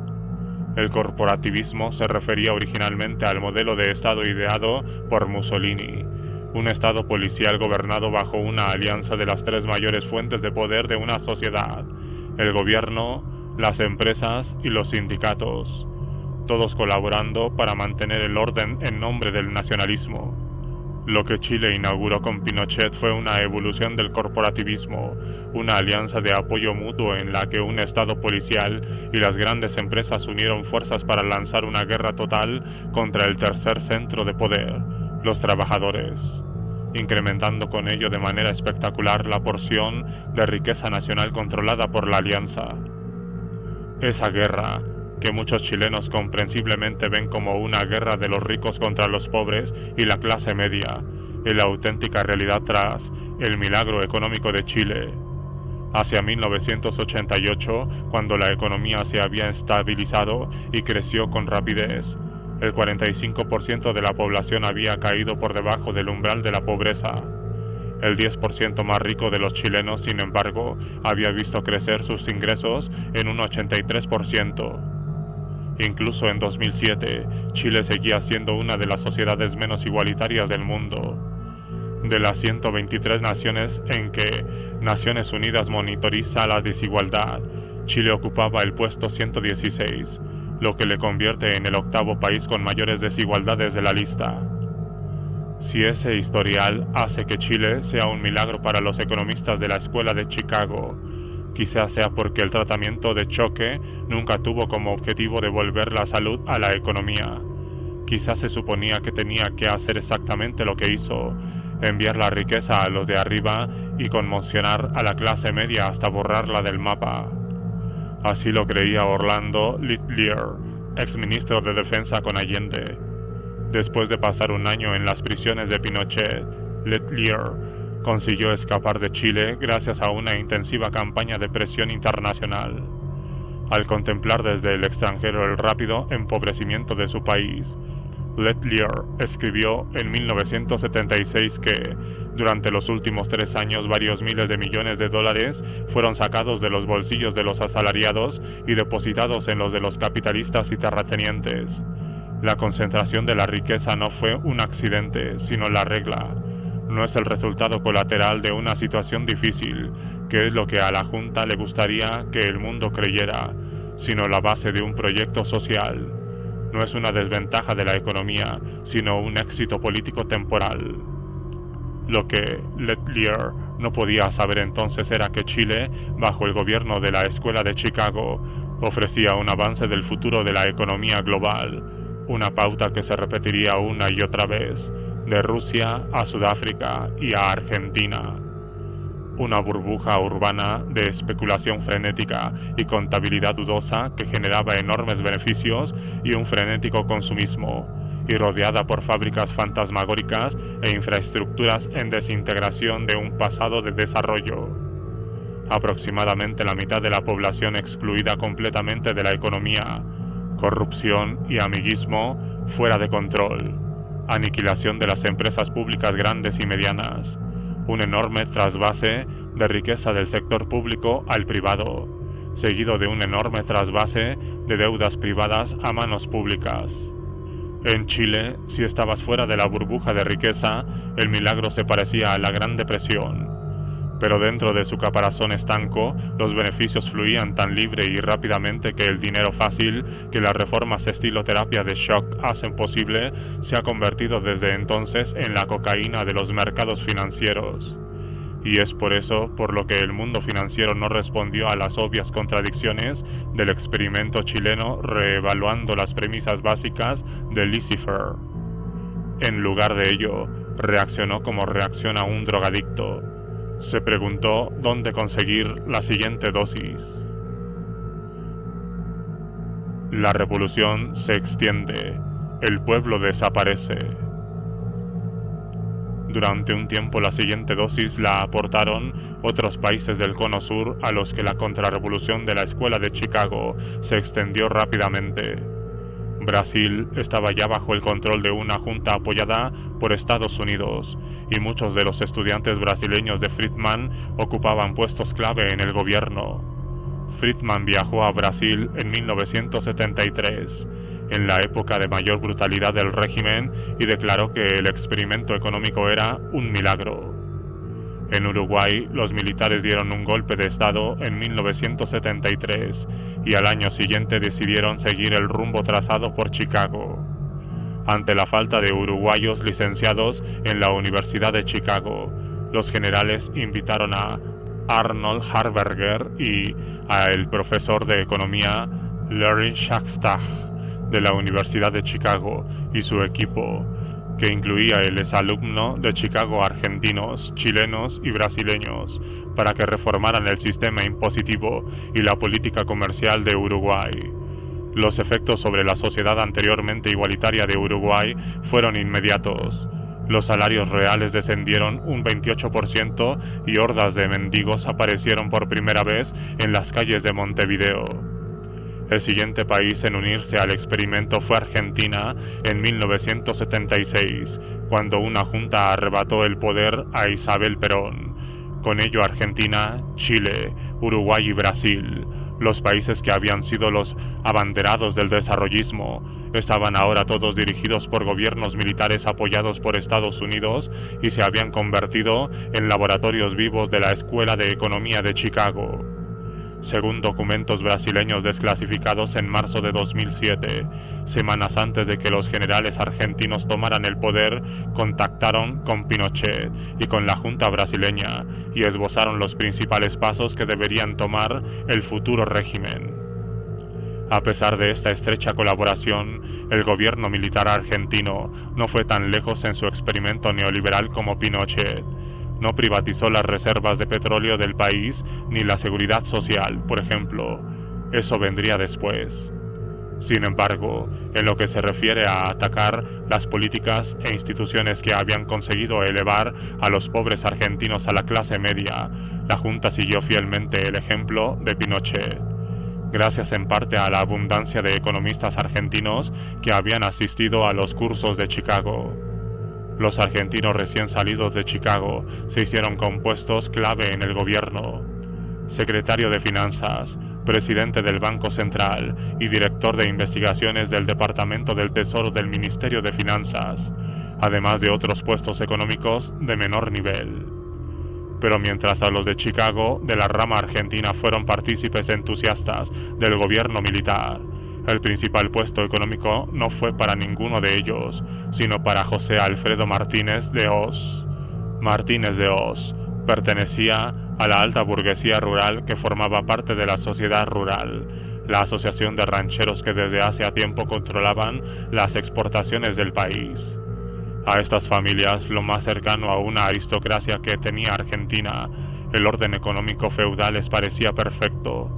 El corporativismo se refería originalmente al modelo de Estado ideado por Mussolini, un Estado policial gobernado bajo una alianza de las tres mayores fuentes de poder de una sociedad: el gobierno, las empresas y los sindicatos, todos colaborando para mantener el orden en nombre del nacionalismo. Lo que Chile inauguró con Pinochet fue una evolución del corporativismo, una alianza de apoyo mutuo en la que un Estado policial y las grandes empresas unieron fuerzas para lanzar una guerra total contra el tercer centro de poder, los trabajadores, incrementando con ello de manera espectacular la porción de riqueza nacional controlada por la alianza. Esa guerra, que muchos chilenos comprensiblemente ven como una guerra de los ricos contra los pobres y la clase media, es la auténtica realidad tras el milagro económico de Chile. Hacia 1988, cuando la economía se había estabilizado y creció con rapidez, el 45% de la población había caído por debajo del umbral de la pobreza. El 10% más rico de los chilenos, sin embargo, había visto crecer sus ingresos en un 83%. Incluso en 2007, Chile seguía siendo una de las sociedades menos igualitarias del mundo. De las 123 naciones en que Naciones Unidas monitoriza la desigualdad, Chile ocupaba el puesto 116, lo que le convierte en el 8º país con mayores desigualdades de la lista. Si ese historial hace que Chile sea un milagro para los economistas de la Escuela de Chicago, quizás sea porque el tratamiento de choque nunca tuvo como objetivo devolver la salud a la economía, Quizás se suponía que tenía que hacer exactamente lo que hizo, enviar la riqueza a los de arriba y conmocionar a la clase media hasta borrarla del mapa. Así lo creía Orlando Letelier, exministro de Defensa con Allende. Después de pasar un año en las prisiones de Pinochet, Letelier consiguió escapar de Chile gracias a una intensiva campaña de presión internacional. Al contemplar desde el extranjero el rápido empobrecimiento de su país, Letelier escribió en 1976 que, durante los últimos 3 años, varios miles de millones de dólares fueron sacados de los bolsillos de los asalariados y depositados en los de los capitalistas y terratenientes. La concentración de la riqueza no fue un accidente, sino la regla. No es el resultado colateral de una situación difícil, que es lo que a la Junta le gustaría que el mundo creyera, sino la base de un proyecto social. No es una desventaja de la economía, sino un éxito político temporal. Lo que Letelier no podía saber entonces era que Chile, bajo el gobierno de la Escuela de Chicago, ofrecía un avance del futuro de la economía global, una pauta que se repetiría una y otra vez, de Rusia a Sudáfrica y a Argentina. Una burbuja urbana de especulación frenética y contabilidad dudosa que generaba enormes beneficios y un frenético consumismo, y rodeada por fábricas fantasmagóricas e infraestructuras en desintegración de un pasado de desarrollo. Aproximadamente la mitad de la población excluida completamente de la economía, corrupción y amiguismo fuera de control, aniquilación de las empresas públicas grandes y medianas, un enorme trasvase de riqueza del sector público al privado, seguido de un enorme trasvase de deudas privadas a manos públicas. En Chile, si estabas fuera de la burbuja de riqueza, el milagro se parecía a la Gran Depresión. Pero dentro de su caparazón estanco, los beneficios fluían tan libre y rápidamente que el dinero fácil, que las reformas estilo terapia de shock hacen posible, se ha convertido desde entonces en la cocaína de los mercados financieros. Y es por eso por lo que el mundo financiero no respondió a las obvias contradicciones del experimento chileno, reevaluando las premisas básicas de laissez-faire. En lugar de ello, reaccionó como reacciona un drogadicto. Se preguntó dónde conseguir la siguiente dosis. La revolución se extiende, el pueblo desaparece. Durante un tiempo la siguiente dosis la aportaron otros países del Cono Sur a los que la contrarrevolución de la Escuela de Chicago se extendió rápidamente. Brasil estaba ya bajo el control de una junta apoyada por Estados Unidos, y muchos de los estudiantes brasileños de Friedman ocupaban puestos clave en el gobierno. Friedman viajó a Brasil en 1973, en la época de mayor brutalidad del régimen, y declaró que el experimento económico era un milagro. En Uruguay, los militares dieron un golpe de Estado en 1973 y al año siguiente decidieron seguir el rumbo trazado por Chicago. Ante la falta de uruguayos licenciados en la Universidad de Chicago, los generales invitaron a Arnold Harberger y a el profesor de economía Larry Shackstad de la Universidad de Chicago y su equipo, que incluía el exalumno de Chicago argentinos, chilenos y brasileños, para que reformaran el sistema impositivo y la política comercial de Uruguay. Los efectos sobre la sociedad anteriormente igualitaria de Uruguay fueron inmediatos. Los salarios reales descendieron un 28% y hordas de mendigos aparecieron por primera vez en las calles de Montevideo. El siguiente país en unirse al experimento fue Argentina en 1976, cuando una junta arrebató el poder a Isabel Perón. Con ello Argentina, Chile, Uruguay y Brasil, los países que habían sido los abanderados del desarrollismo, estaban ahora todos dirigidos por gobiernos militares apoyados por Estados Unidos y se habían convertido en laboratorios vivos de la Escuela de Economía de Chicago. Según documentos brasileños desclasificados en marzo de 2007, semanas antes de que los generales argentinos tomaran el poder, contactaron con Pinochet y con la Junta brasileña y esbozaron los principales pasos que deberían tomar el futuro régimen. A pesar de esta estrecha colaboración, el gobierno militar argentino no fue tan lejos en su experimento neoliberal como Pinochet. No privatizó las reservas de petróleo del país ni la seguridad social, por ejemplo. Eso vendría después. Sin embargo, en lo que se refiere a atacar las políticas e instituciones que habían conseguido elevar a los pobres argentinos a la clase media, la Junta siguió fielmente el ejemplo de Pinochet. Gracias en parte a la abundancia de economistas argentinos que habían asistido a los cursos de Chicago. Los argentinos recién salidos de Chicago se hicieron compuestos clave en el gobierno. Secretario de Finanzas, presidente del Banco Central y director de investigaciones del Departamento del Tesoro del Ministerio de Finanzas, además de otros puestos económicos de menor nivel. Pero mientras a los de Chicago, de la rama argentina, fueron partícipes entusiastas del gobierno militar, el principal puesto económico no fue para ninguno de ellos, sino para José Alfredo Martínez de Hoz. Martínez de Hoz pertenecía a la alta burguesía rural que formaba parte de la Sociedad Rural, la asociación de rancheros que desde hace tiempo controlaban las exportaciones del país. A estas familias, lo más cercano a una aristocracia que tenía Argentina, el orden económico feudal les parecía perfecto.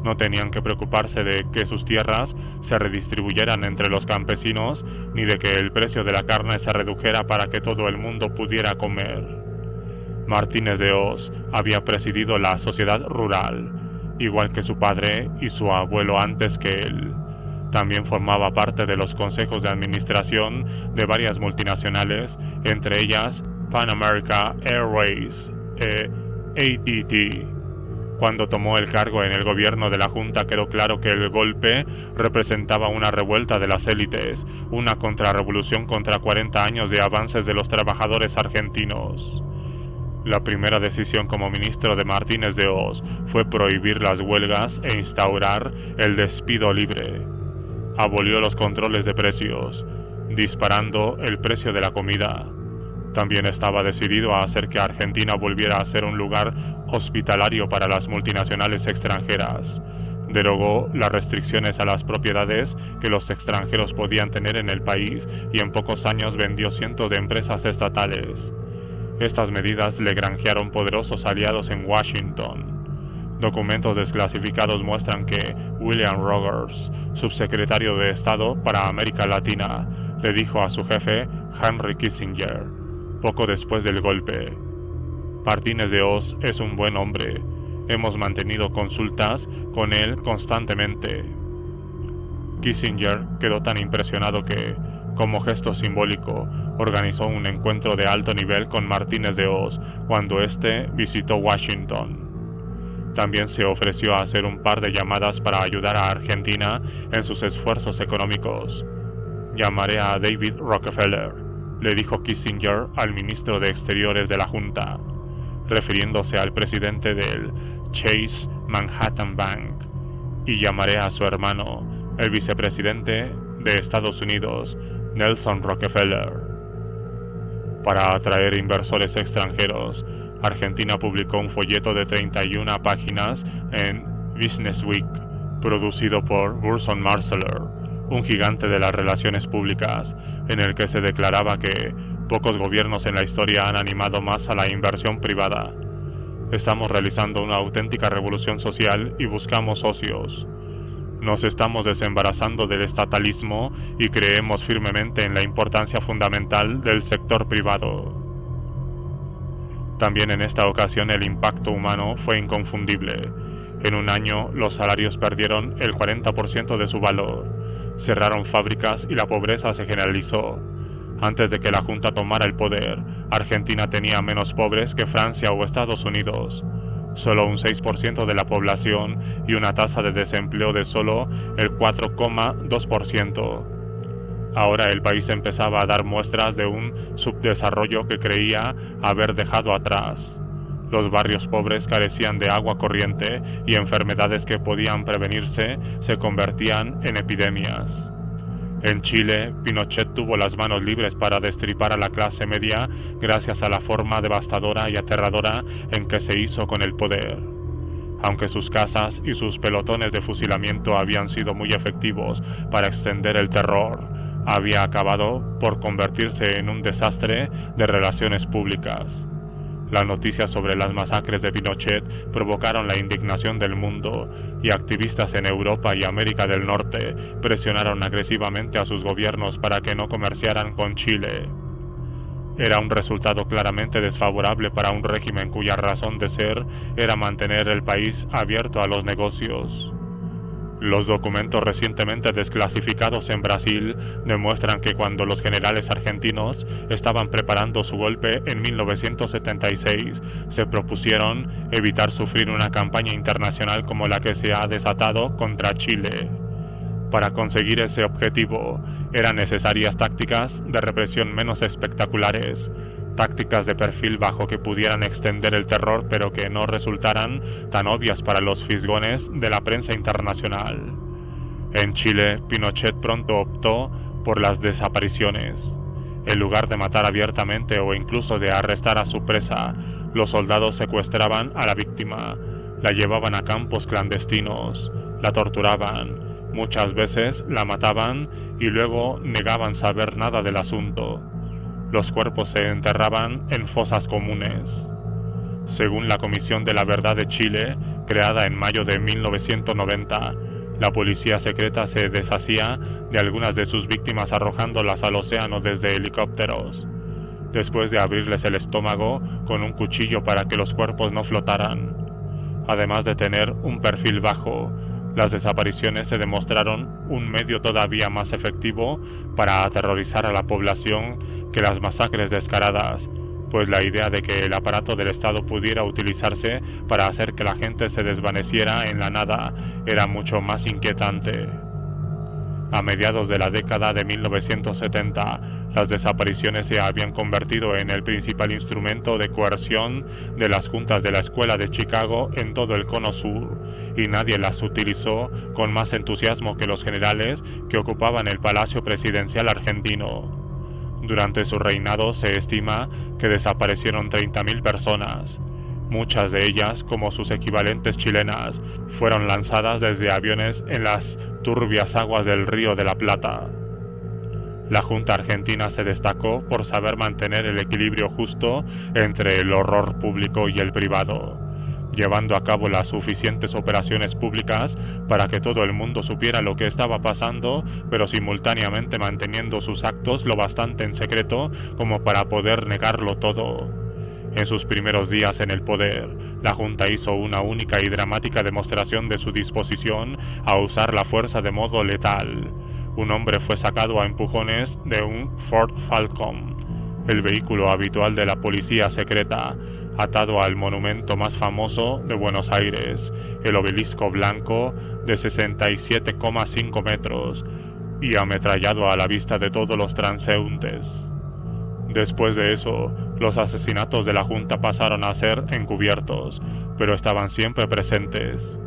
No tenían que preocuparse de que sus tierras se redistribuyeran entre los campesinos, ni de que el precio de la carne se redujera para que todo el mundo pudiera comer. Martínez de Hoz había presidido la sociedad rural, igual que su padre y su abuelo antes que él. También formaba parte de los consejos de administración de varias multinacionales, entre ellas Pan American Airways, AT&T. Cuando tomó el cargo en el gobierno de la Junta quedó claro que el golpe representaba una revuelta de las élites, una contrarrevolución contra 40 años de avances de los trabajadores argentinos. La primera decisión como ministro de Martínez de Hoz fue prohibir las huelgas e instaurar el despido libre. Abolió los controles de precios, disparando el precio de la comida. También estaba decidido a hacer que Argentina volviera a ser un lugar hospitalario para las multinacionales extranjeras. Derogó las restricciones a las propiedades que los extranjeros podían tener en el país y en pocos años vendió cientos de empresas estatales. Estas medidas le granjearon poderosos aliados en Washington. Documentos desclasificados muestran que William Rogers, subsecretario de Estado para América Latina, le dijo a su jefe, Henry Kissinger, poco después del golpe: Martínez de Hoz es un buen hombre. Hemos mantenido consultas con él constantemente. Kissinger quedó tan impresionado que, como gesto simbólico, organizó un encuentro de alto nivel con Martínez de Hoz cuando éste visitó Washington. También se ofreció a hacer un par de llamadas para ayudar a Argentina en sus esfuerzos económicos. Llamaré a David Rockefeller, le dijo Kissinger al ministro de Exteriores de la Junta, refiriéndose al presidente del Chase Manhattan Bank, y llamaré a su hermano, el vicepresidente de Estados Unidos, Nelson Rockefeller. Para atraer inversores extranjeros, Argentina publicó un folleto de 31 páginas en Business Week, producido por Burson Marsteller, un gigante de las relaciones públicas, en el que se declaraba que pocos gobiernos en la historia han animado más a la inversión privada. Estamos realizando una auténtica revolución social y buscamos socios. Nos estamos desembarazando del estatalismo y creemos firmemente en la importancia fundamental del sector privado. También en esta ocasión el impacto humano fue inconfundible. En un año los salarios perdieron el 40% de su valor, cerraron fábricas y la pobreza se generalizó. Antes de que la Junta tomara el poder, Argentina tenía menos pobres que Francia o Estados Unidos. Solo un 6% de la población y una tasa de desempleo de solo el 4,2%. Ahora el país empezaba a dar muestras de un subdesarrollo que creía haber dejado atrás. Los barrios pobres carecían de agua corriente y enfermedades que podían prevenirse se convertían en epidemias. En Chile, Pinochet tuvo las manos libres para destripar a la clase media gracias a la forma devastadora y aterradora en que se hizo con el poder. aunque sus casas y sus pelotones de fusilamiento habían sido muy efectivos para extender el terror, había acabado por convertirse en un desastre de relaciones públicas. Las noticias sobre las masacres de Pinochet provocaron la indignación del mundo y activistas en Europa y América del Norte presionaron agresivamente a sus gobiernos para que no comerciaran con Chile. Era un resultado claramente desfavorable para un régimen cuya razón de ser era mantener el país abierto a los negocios. Los documentos recientemente desclasificados en Brasil demuestran que cuando los generales argentinos estaban preparando su golpe en 1976, se propusieron evitar sufrir una campaña internacional como la que se ha desatado contra Chile. Para conseguir ese objetivo, eran necesarias tácticas de represión menos espectaculares, tácticas de perfil bajo que pudieran extender el terror pero que no resultaran tan obvias para los fisgones de la prensa internacional. En Chile, Pinochet pronto optó por las desapariciones. En lugar de matar abiertamente o incluso de arrestar a su presa, los soldados secuestraban a la víctima, la llevaban a campos clandestinos, la torturaban, muchas veces la mataban y luego negaban saber nada del asunto. Los cuerpos se enterraban en fosas comunes. Según la Comisión de la Verdad de Chile, creada en mayo de 1990, la policía secreta se deshacía de algunas de sus víctimas arrojándolas al océano desde helicópteros, después de abrirles el estómago con un cuchillo para que los cuerpos no flotaran. Además de tener un perfil bajo, las desapariciones se demostraron un medio todavía más efectivo para aterrorizar a la población que las masacres descaradas, pues la idea de que el aparato del Estado pudiera utilizarse para hacer que la gente se desvaneciera en la nada era mucho más inquietante. A mediados de la década de 1970, las desapariciones se habían convertido en el principal instrumento de coerción de las juntas de la Escuela de Chicago en todo el Cono Sur, y nadie las utilizó con más entusiasmo que los generales que ocupaban el Palacio Presidencial argentino. Durante su reinado se estima que desaparecieron 30.000 personas. Muchas de ellas, como sus equivalentes chilenas, fueron lanzadas desde aviones en las turbias aguas del Río de la Plata. La Junta Argentina se destacó por saber mantener el equilibrio justo entre el horror público y el privado, llevando a cabo las suficientes operaciones públicas para que todo el mundo supiera lo que estaba pasando, pero simultáneamente manteniendo sus actos lo bastante en secreto como para poder negarlo todo. En sus primeros días en el poder, la Junta hizo una única y dramática demostración de su disposición a usar la fuerza de modo letal. Un hombre fue sacado a empujones de un Ford Falcon, el vehículo habitual de la policía secreta, atado al monumento más famoso de Buenos Aires, el Obelisco Blanco de 67,5 metros, y ametrallado a la vista de todos los transeúntes. Después de eso, los asesinatos de la Junta pasaron a ser encubiertos, pero estaban siempre presentes.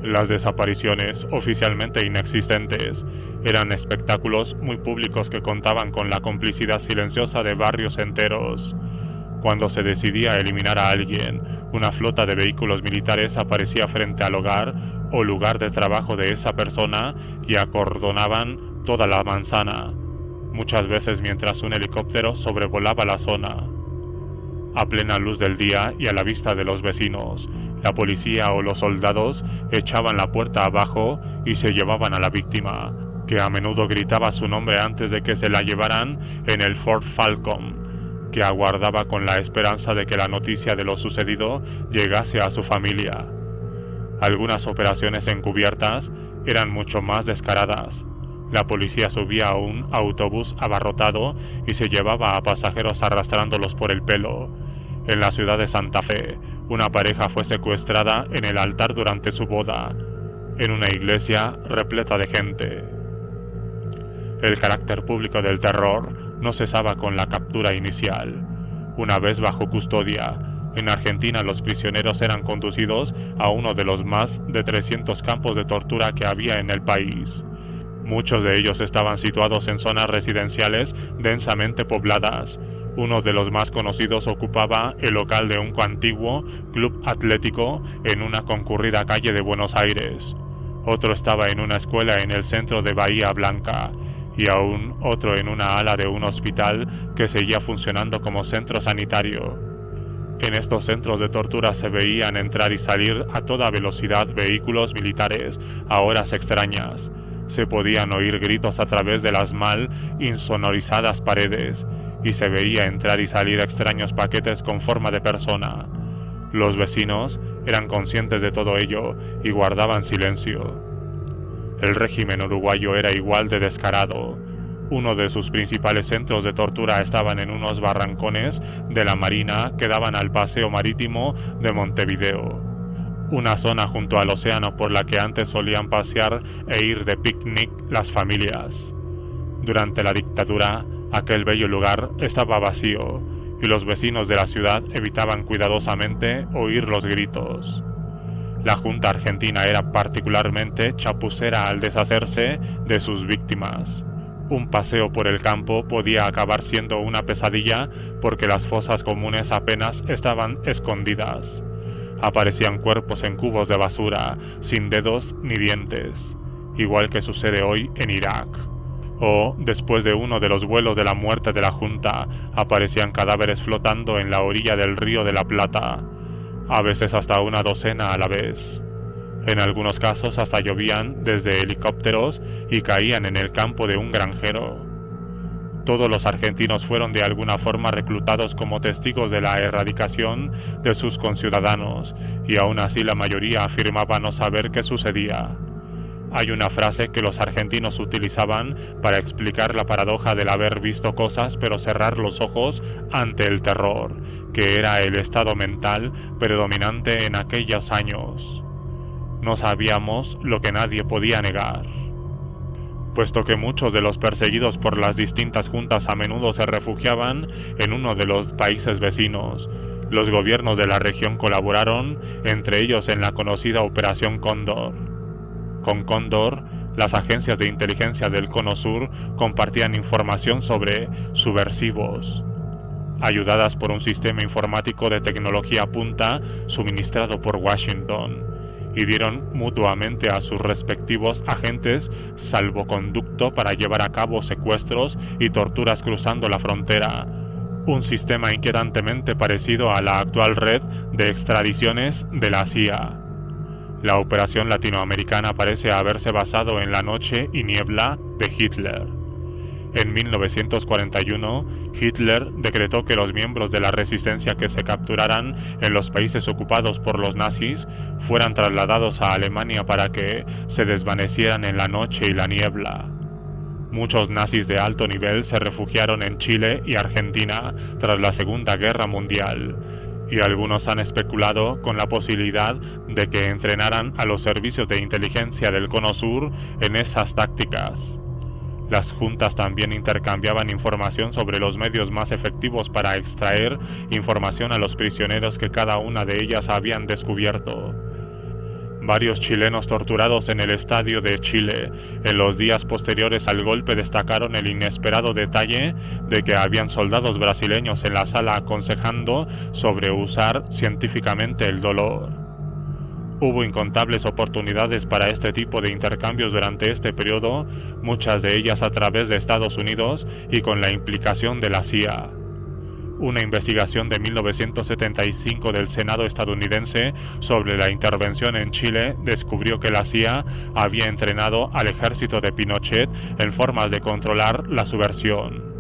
Las desapariciones, oficialmente inexistentes, eran espectáculos muy públicos que contaban con la complicidad silenciosa de barrios enteros. Cuando se decidía eliminar a alguien, una flota de vehículos militares aparecía frente al hogar o lugar de trabajo de esa persona y acordonaban toda la manzana, muchas veces mientras un helicóptero sobrevolaba la zona. A plena luz del día y a la vista de los vecinos, la policía o los soldados echaban la puerta abajo y se llevaban a la víctima, que a menudo gritaba su nombre antes de que se la llevaran en el Ford Falcon, que aguardaba con la esperanza de que la noticia de lo sucedido llegase a su familia. Algunas operaciones encubiertas eran mucho más descaradas. La policía subía a un autobús abarrotado y se llevaba a pasajeros arrastrándolos por el pelo. En la ciudad de Santa Fe, una pareja fue secuestrada en el altar durante su boda, en una iglesia repleta de gente. El carácter público del terror no cesaba con la captura inicial. Una vez bajo custodia, en Argentina los prisioneros eran conducidos a uno de los más de 300 campos de tortura que había en el país. Muchos de ellos estaban situados en zonas residenciales densamente pobladas. Uno de los más conocidos ocupaba el local de un antiguo club atlético en una concurrida calle de Buenos Aires. Otro estaba en una escuela en el centro de Bahía Blanca, y aún otro en una ala de un hospital que seguía funcionando como centro sanitario. En estos centros de tortura se veían entrar y salir a toda velocidad vehículos militares a horas extrañas. Se podían oír gritos a través de las mal insonorizadas paredes, y se veía entrar y salir extraños paquetes con forma de persona. Los vecinos eran conscientes de todo ello y guardaban silencio. El régimen uruguayo era igual de descarado. Uno de sus principales centros de tortura estaban en unos barrancones de la Marina que daban al paseo marítimo de Montevideo, una zona junto al océano por la que antes solían pasear e ir de picnic las familias. Durante la dictadura, aquel bello lugar estaba vacío, y los vecinos de la ciudad evitaban cuidadosamente oír los gritos. La Junta Argentina era particularmente chapucera al deshacerse de sus víctimas. Un paseo por el campo podía acabar siendo una pesadilla porque las fosas comunes apenas estaban escondidas. Aparecían cuerpos en cubos de basura, sin dedos ni dientes, igual que sucede hoy en Irak. O, después de uno de los vuelos de la muerte de la Junta, aparecían cadáveres flotando en la orilla del Río de la Plata, a veces hasta una docena a la vez. En algunos casos hasta llovían desde helicópteros y caían en el campo de un granjero. Todos los argentinos fueron de alguna forma reclutados como testigos de la erradicación de sus conciudadanos, y aún así la mayoría afirmaba no saber qué sucedía. Hay una frase que los argentinos utilizaban para explicar la paradoja del haber visto cosas pero cerrar los ojos ante el terror, que era el estado mental predominante en aquellos años. No sabíamos lo que nadie podía negar. Puesto que muchos de los perseguidos por las distintas juntas a menudo se refugiaban en uno de los países vecinos, los gobiernos de la región colaboraron, entre ellos en la conocida Operación Cóndor. Con Cóndor, las agencias de inteligencia del Cono Sur compartían información sobre subversivos, ayudadas por un sistema informático de tecnología punta suministrado por Washington, y dieron mutuamente a sus respectivos agentes salvoconducto para llevar a cabo secuestros y torturas cruzando la frontera, un sistema inquietantemente parecido a la actual red de extradiciones de la CIA. La operación latinoamericana parece haberse basado en la noche y niebla de Hitler. En 1941, Hitler decretó que los miembros de la resistencia que se capturaran en los países ocupados por los nazis fueran trasladados a Alemania para que se desvanecieran en la noche y la niebla. Muchos nazis de alto nivel se refugiaron en Chile y Argentina tras la Segunda Guerra Mundial, y algunos han especulado con la posibilidad de que entrenaran a los servicios de inteligencia del Cono Sur en esas tácticas. Las juntas también intercambiaban información sobre los medios más efectivos para extraer información a los prisioneros que cada una de ellas habían descubierto. Varios chilenos torturados en el Estadio de Chile en los días posteriores al golpe destacaron el inesperado detalle de que habían soldados brasileños en la sala aconsejando sobre usar científicamente el dolor. Hubo incontables oportunidades para este tipo de intercambios durante este periodo, muchas de ellas a través de Estados Unidos y con la implicación de la CIA. Una investigación de 1975 del Senado estadounidense sobre la intervención en Chile descubrió que la CIA había entrenado al ejército de Pinochet en formas de controlar la subversión.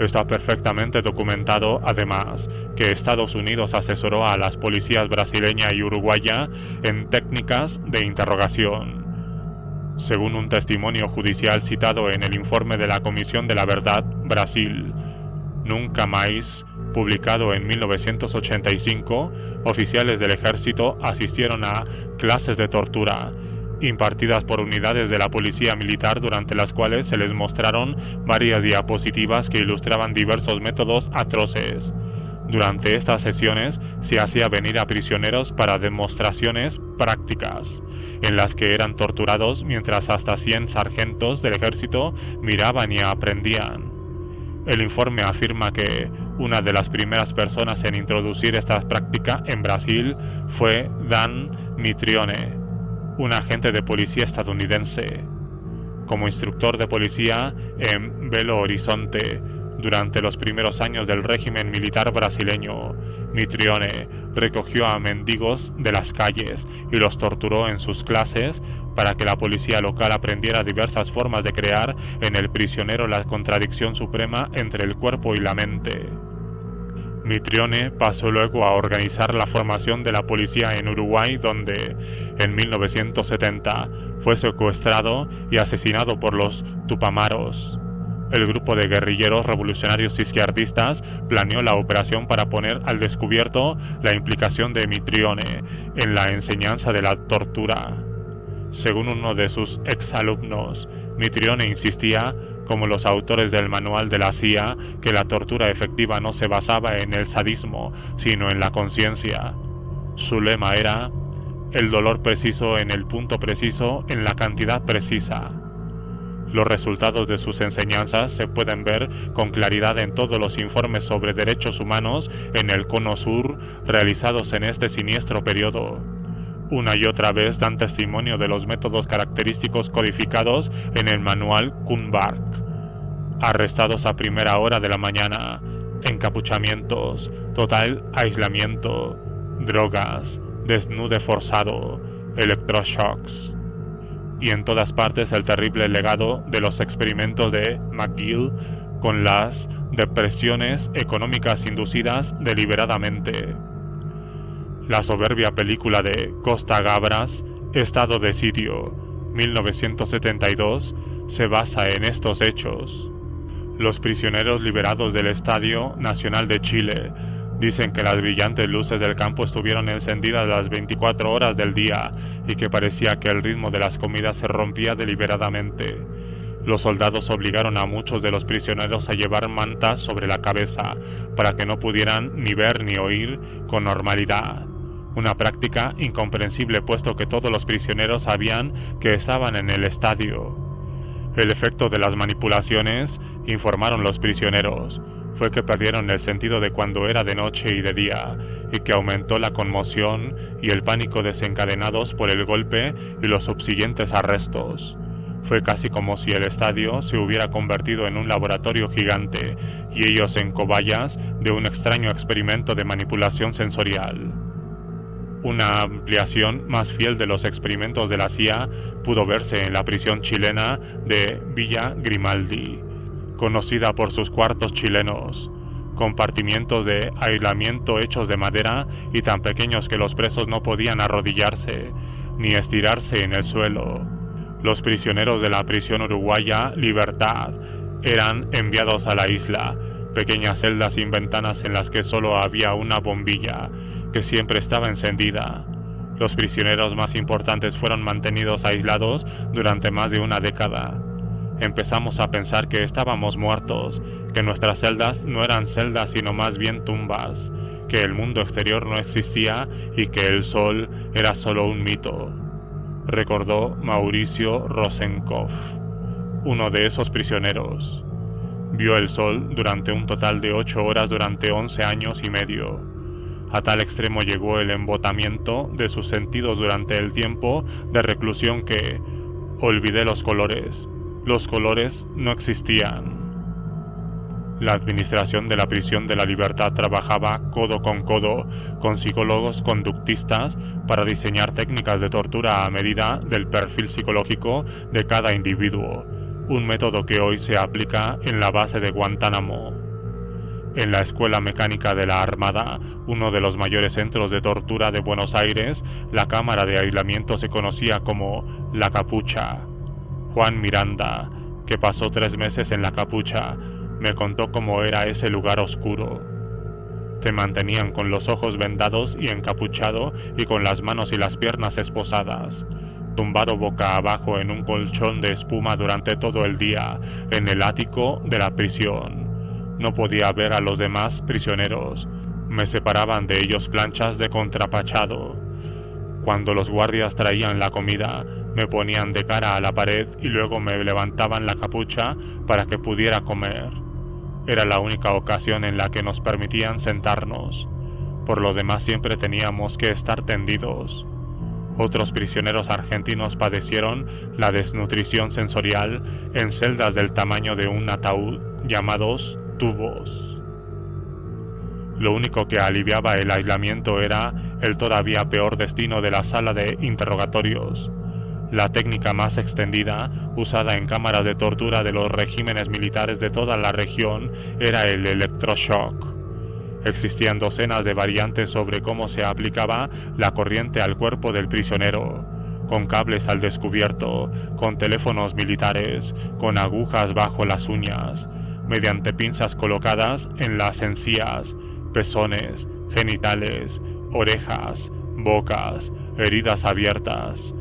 Está perfectamente documentado, además, que Estados Unidos asesoró a las policías brasileña y uruguaya en técnicas de interrogación. Según un testimonio judicial citado en el informe de la Comisión de la Verdad, Brasil, Nunca Más, publicado en 1985, oficiales del ejército asistieron a clases de tortura impartidas por unidades de la policía militar, durante las cuales se les mostraron varias diapositivas que ilustraban diversos métodos atroces. Durante estas sesiones se hacía venir a prisioneros para demostraciones prácticas, en las que eran torturados mientras hasta 100 sargentos del ejército miraban y aprendían. El informe afirma que una de las primeras personas en introducir esta práctica en Brasil fue Dan Mitrione, un agente de policía estadounidense. Como instructor de policía en Belo Horizonte durante los primeros años del régimen militar brasileño, Mitrione recogió a mendigos de las calles y los torturó en sus clases para que la policía local aprendiera diversas formas de crear en el prisionero la contradicción suprema entre el cuerpo y la mente. Mitrione pasó luego a organizar la formación de la policía en Uruguay, donde en 1970 fue secuestrado y asesinado por los Tupamaros. El grupo de guerrilleros revolucionarios izquierdistas planeó la operación para poner al descubierto la implicación de Mitrione en la enseñanza de la tortura. Según uno de sus exalumnos, Mitrione insistía, como los autores del manual de la CIA, que la tortura efectiva no se basaba en el sadismo, sino en la conciencia. Su lema era: el dolor preciso en el punto preciso, en la cantidad precisa. Los resultados de sus enseñanzas se pueden ver con claridad en todos los informes sobre derechos humanos en el Cono Sur realizados en este siniestro periodo. Una y otra vez dan testimonio de los métodos característicos codificados en el manual Kunbark. Arrestados a primera hora de la mañana, encapuchamientos, total aislamiento, drogas, desnude forzado, electroshocks. Y en todas partes el terrible legado de los experimentos de McGill con las depresiones económicas inducidas deliberadamente. La soberbia película de Costa Gabras, Estado de Sitio, 1972, se basa en estos hechos. Los prisioneros liberados del Estadio Nacional de Chile dicen que las brillantes luces del campo estuvieron encendidas las 24 horas del día y que parecía que el ritmo de las comidas se rompía deliberadamente. Los soldados obligaron a muchos de los prisioneros a llevar mantas sobre la cabeza para que no pudieran ni ver ni oír con normalidad. Una práctica incomprensible puesto que todos los prisioneros sabían que estaban en el estadio. El efecto de las manipulaciones, informaron los prisioneros, fue que perdieron el sentido de cuando era de noche y de día, y que aumentó la conmoción y el pánico desencadenados por el golpe y los subsiguientes arrestos. Fue casi como si el estadio se hubiera convertido en un laboratorio gigante, y ellos en cobayas de un extraño experimento de manipulación sensorial. Una ampliación más fiel de los experimentos de la CIA pudo verse en la prisión chilena de Villa Grimaldi, conocida por sus cuartos chilenos, compartimientos de aislamiento hechos de madera y tan pequeños que los presos no podían arrodillarse ni estirarse en el suelo. Los prisioneros de la prisión uruguaya Libertad eran enviados a la isla, pequeñas celdas sin ventanas en las que solo había una bombilla, que siempre estaba encendida. Los prisioneros más importantes fueron mantenidos aislados durante más de una década. Empezamos a pensar que estábamos muertos, que nuestras celdas no eran celdas sino más bien tumbas, que el mundo exterior no existía y que el sol era solo un mito, recordó Mauricio Rosenkopf, uno de esos prisioneros. Vio el sol durante un total de 8 horas durante 11 años y medio. A tal extremo llegó el embotamiento de sus sentidos durante el tiempo de reclusión que olvidé los colores. Los colores no existían. La administración de la prisión de la Libertad trabajaba codo con psicólogos conductistas para diseñar técnicas de tortura a medida del perfil psicológico de cada individuo, un método que hoy se aplica en la base de Guantánamo. En la Escuela Mecánica de la Armada, uno de los mayores centros de tortura de Buenos Aires, la cámara de aislamiento se conocía como La Capucha. Juan Miranda, que pasó 3 meses en La Capucha, me contó cómo era ese lugar oscuro. Te mantenían con los ojos vendados y encapuchado y con las manos y las piernas esposadas, tumbado boca abajo en un colchón de espuma durante todo el día, en el ático de la prisión. No podía ver a los demás prisioneros. Me separaban de ellos planchas de contrapachado. Cuando los guardias traían la comida, me ponían de cara a la pared y luego me levantaban la capucha para que pudiera comer. Era la única ocasión en la que nos permitían sentarnos. Por lo demás siempre teníamos que estar tendidos. Otros prisioneros argentinos padecieron la desnutrición sensorial en celdas del tamaño de un ataúd, llamados tubos. Lo único que aliviaba el aislamiento era el todavía peor destino de la sala de interrogatorios. La técnica más extendida, usada en cámaras de tortura de los regímenes militares de toda la región, era el electroshock. Existían docenas de variantes sobre cómo se aplicaba la corriente al cuerpo del prisionero, con cables al descubierto, con teléfonos militares, con agujas bajo las uñas, mediante pinzas colocadas en las encías, pezones, genitales, orejas, bocas, heridas abiertas,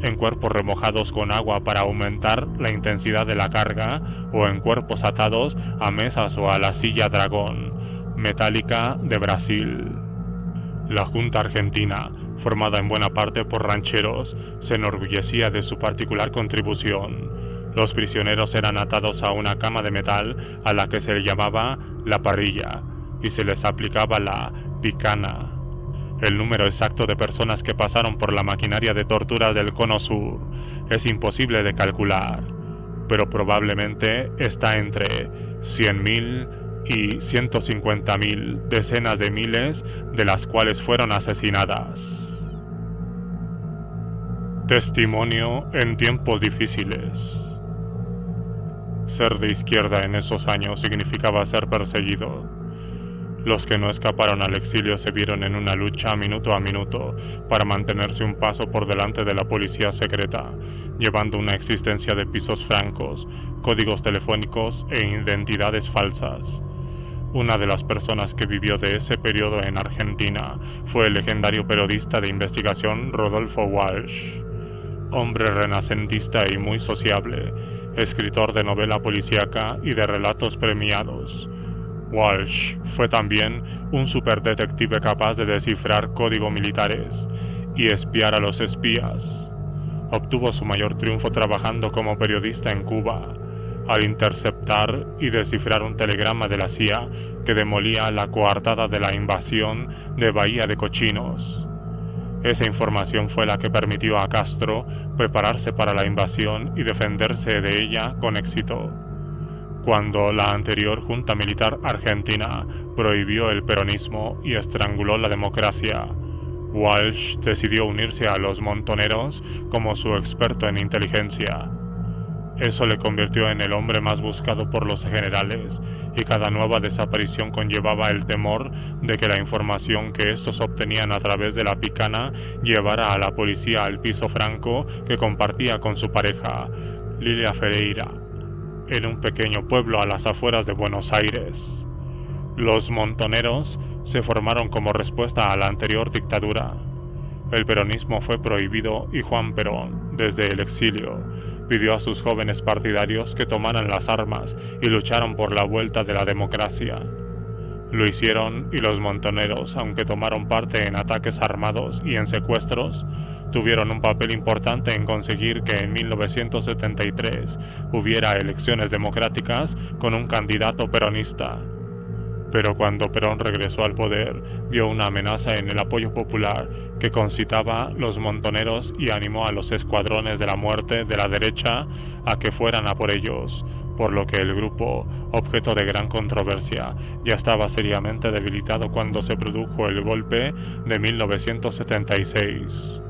en cuerpos remojados con agua para aumentar la intensidad de la carga, o en cuerpos atados a mesas o a la silla dragón metálica de Brasil. La Junta Argentina, formada en buena parte por rancheros, se enorgullecía de su particular contribución. Los prisioneros eran atados a una cama de metal a la que se le llamaba la parrilla y se les aplicaba la picana. El número exacto de personas que pasaron por la maquinaria de torturas del Cono Sur es imposible de calcular, pero probablemente está entre 100.000 y 150.000, decenas de miles de las cuales fueron asesinadas. Testimonio en tiempos difíciles. Ser de izquierda en esos años significaba ser perseguido. Los que no escaparon al exilio se vieron en una lucha minuto a minuto para mantenerse un paso por delante de la policía secreta, llevando una existencia de pisos francos, códigos telefónicos e identidades falsas. Una de las personas que vivió de ese periodo en Argentina fue el legendario periodista de investigación Rodolfo Walsh, hombre renacentista y muy sociable, escritor de novela policíaca y de relatos premiados. Walsh fue también un superdetective capaz de descifrar códigos militares y espiar a los espías. Obtuvo su mayor triunfo trabajando como periodista en Cuba, al interceptar y descifrar un telegrama de la CIA que demolía la coartada de la invasión de Bahía de Cochinos. Esa información fue la que permitió a Castro prepararse para la invasión y defenderse de ella con éxito. Cuando la anterior Junta Militar Argentina prohibió el peronismo y estranguló la democracia, Walsh decidió unirse a los montoneros como su experto en inteligencia. Eso le convirtió en el hombre más buscado por los generales, y cada nueva desaparición conllevaba el temor de que la información que estos obtenían a través de la picana llevara a la policía al piso franco que compartía con su pareja, Lilia Ferreira, en un pequeño pueblo a las afueras de Buenos Aires. Los montoneros se formaron como respuesta a la anterior dictadura. El peronismo fue prohibido y Juan Perón, desde el exilio, pidió a sus jóvenes partidarios que tomaran las armas y lucharan por la vuelta de la democracia. Lo hicieron y los montoneros, aunque tomaron parte en ataques armados y en secuestros, tuvieron un papel importante en conseguir que en 1973 hubiera elecciones democráticas con un candidato peronista. Pero cuando Perón regresó al poder, vio una amenaza en el apoyo popular que concitaba los montoneros y animó a los escuadrones de la muerte de la derecha a que fueran a por ellos, por lo que el grupo, objeto de gran controversia, ya estaba seriamente debilitado cuando se produjo el golpe de 1976.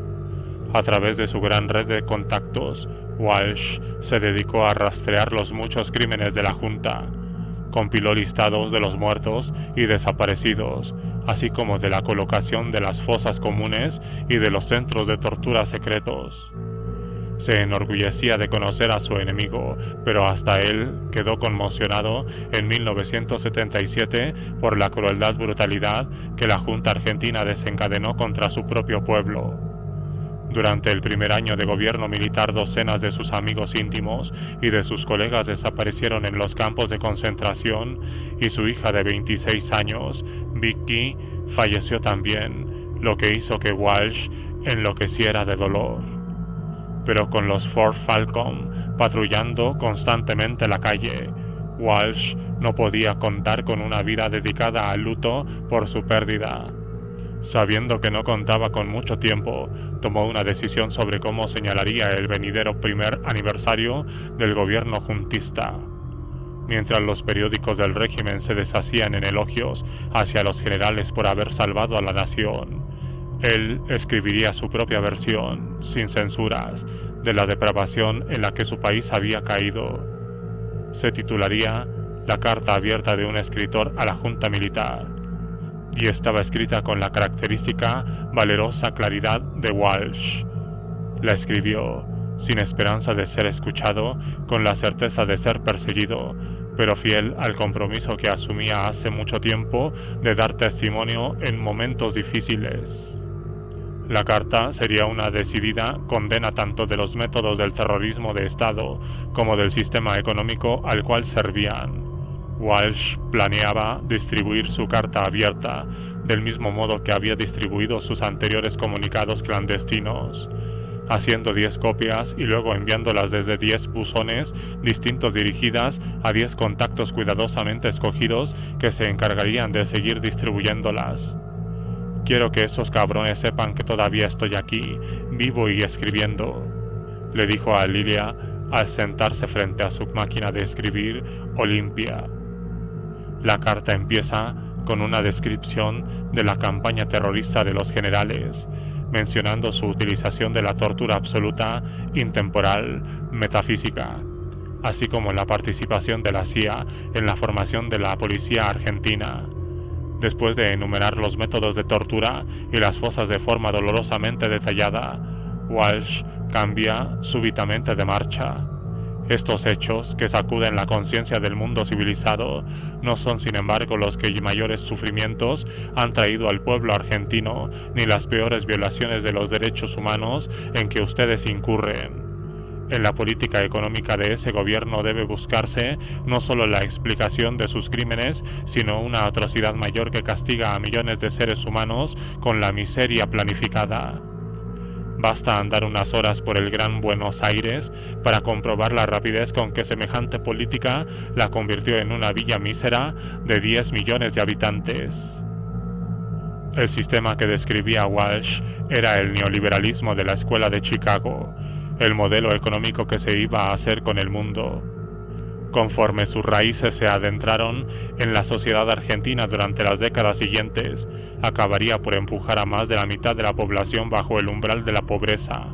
A través de su gran red de contactos, Walsh se dedicó a rastrear los muchos crímenes de la Junta. Compiló listados de los muertos y desaparecidos, así como de la colocación de las fosas comunes y de los centros de tortura secretos. Se enorgullecía de conocer a su enemigo, pero hasta él quedó conmocionado en 1977 por la brutalidad que la Junta Argentina desencadenó contra su propio pueblo. Durante el primer año de gobierno militar, docenas de sus amigos íntimos y de sus colegas desaparecieron en los campos de concentración y su hija de 26 años, Vicky, falleció también, lo que hizo que Walsh enloqueciera de dolor. Pero con los Ford Falcon patrullando constantemente la calle, Walsh no podía contar con una vida dedicada al luto por su pérdida. Sabiendo que no contaba con mucho tiempo, tomó una decisión sobre cómo señalaría el venidero primer aniversario del gobierno juntista. Mientras los periódicos del régimen se deshacían en elogios hacia los generales por haber salvado a la nación, él escribiría su propia versión, sin censuras, de la depravación en la que su país había caído. Se titularía La carta abierta de un escritor a la Junta Militar, y estaba escrita con la característica valerosa claridad de Walsh. La escribió sin esperanza de ser escuchado, con la certeza de ser perseguido, pero fiel al compromiso que asumía hace mucho tiempo de dar testimonio en momentos difíciles. La carta sería una decidida condena tanto de los métodos del terrorismo de Estado como del sistema económico al cual servían. Walsh planeaba distribuir su carta abierta del mismo modo que había distribuido sus anteriores comunicados clandestinos, haciendo 10 copias y luego enviándolas desde 10 buzones distintos dirigidas a 10 contactos cuidadosamente escogidos que se encargarían de seguir distribuyéndolas. Quiero que esos cabrones sepan que todavía estoy aquí, vivo y escribiendo, le dijo a Lilia al sentarse frente a su máquina de escribir, Olimpia. La carta empieza con una descripción de la campaña terrorista de los generales, mencionando su utilización de la tortura absoluta, intemporal, metafísica, así como la participación de la CIA en la formación de la policía argentina. Después de enumerar los métodos de tortura y las fosas de forma dolorosamente detallada, Walsh cambia súbitamente de marcha. Estos hechos, que sacuden la conciencia del mundo civilizado, no son sin embargo los que mayores sufrimientos han traído al pueblo argentino, ni las peores violaciones de los derechos humanos en que ustedes incurren. En la política económica de ese gobierno debe buscarse no solo la explicación de sus crímenes, sino una atrocidad mayor que castiga a millones de seres humanos con la miseria planificada. Basta andar unas horas por el Gran Buenos Aires para comprobar la rapidez con que semejante política la convirtió en una villa mísera de 10 millones de habitantes. El sistema que describía Walsh era el neoliberalismo de la Escuela de Chicago, el modelo económico que se iba a hacer con el mundo. Conforme sus raíces se adentraron en la sociedad argentina durante las décadas siguientes, acabaría por empujar a más de la mitad de la población bajo el umbral de la pobreza.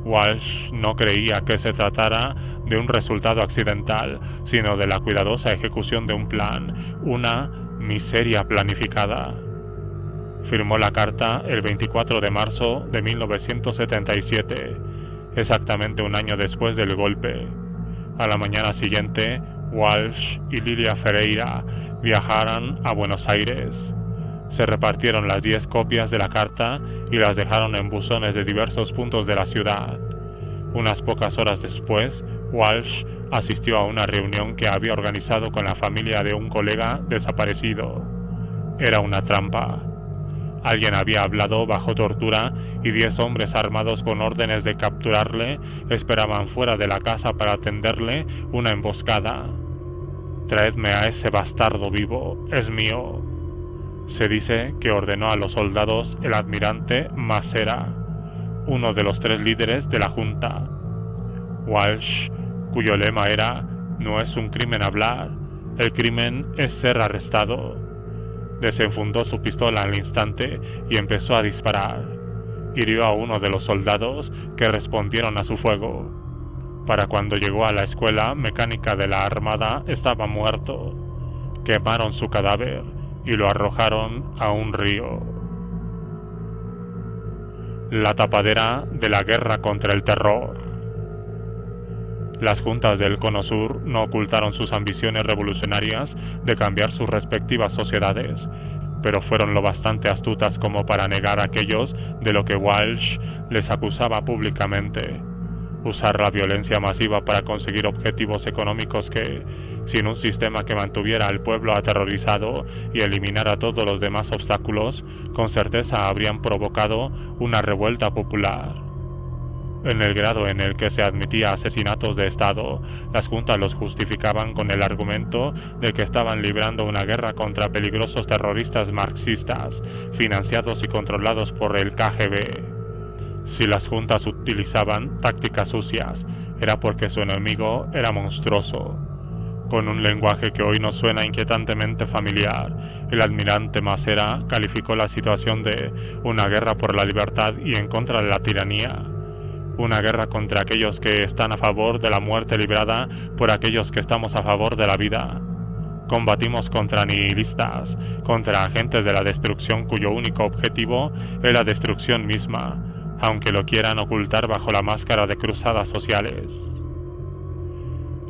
Walsh no creía que se tratara de un resultado accidental, sino de la cuidadosa ejecución de un plan, una miseria planificada. Firmó la carta el 24 de marzo de 1977, exactamente un año después del golpe. A la mañana siguiente, Walsh y Lilia Ferreira viajaron a Buenos Aires. Se repartieron las 10 copias de la carta y las dejaron en buzones de diversos puntos de la ciudad. Unas pocas horas después, Walsh asistió a una reunión que había organizado con la familia de un colega desaparecido. Era una trampa. Alguien había hablado bajo tortura y 10 hombres armados con órdenes de capturarle esperaban fuera de la casa para tenderle una emboscada. «Traedme a ese bastardo vivo, es mío», se dice que ordenó a los soldados el almirante Massera, uno de los 3 líderes de la Junta. Walsh, cuyo lema era «No es un crimen hablar, el crimen es ser arrestado», desenfundó su pistola al instante y empezó a disparar. Hirió a uno de los soldados que respondieron a su fuego. Para cuando llegó a la escuela mecánica de la Armada estaba muerto. Quemaron su cadáver y lo arrojaron a un río. La tapadera de la guerra contra el terror. Las juntas del Cono Sur no ocultaron sus ambiciones revolucionarias de cambiar sus respectivas sociedades, pero fueron lo bastante astutas como para negar aquellos de lo que Walsh les acusaba públicamente: usar la violencia masiva para conseguir objetivos económicos que, sin un sistema que mantuviera al pueblo aterrorizado y eliminara todos los demás obstáculos, con certeza habrían provocado una revuelta popular. En el grado en el que se admitía asesinatos de Estado, las juntas los justificaban con el argumento de que estaban librando una guerra contra peligrosos terroristas marxistas, financiados y controlados por el KGB. Si las juntas utilizaban tácticas sucias, era porque su enemigo era monstruoso. Con un lenguaje que hoy nos suena inquietantemente familiar, el almirante Massera calificó la situación de una guerra por la libertad y en contra de la tiranía. Una guerra contra aquellos que están a favor de la muerte librada por aquellos que estamos a favor de la vida. Combatimos contra nihilistas, contra agentes de la destrucción cuyo único objetivo es la destrucción misma, aunque lo quieran ocultar bajo la máscara de cruzadas sociales.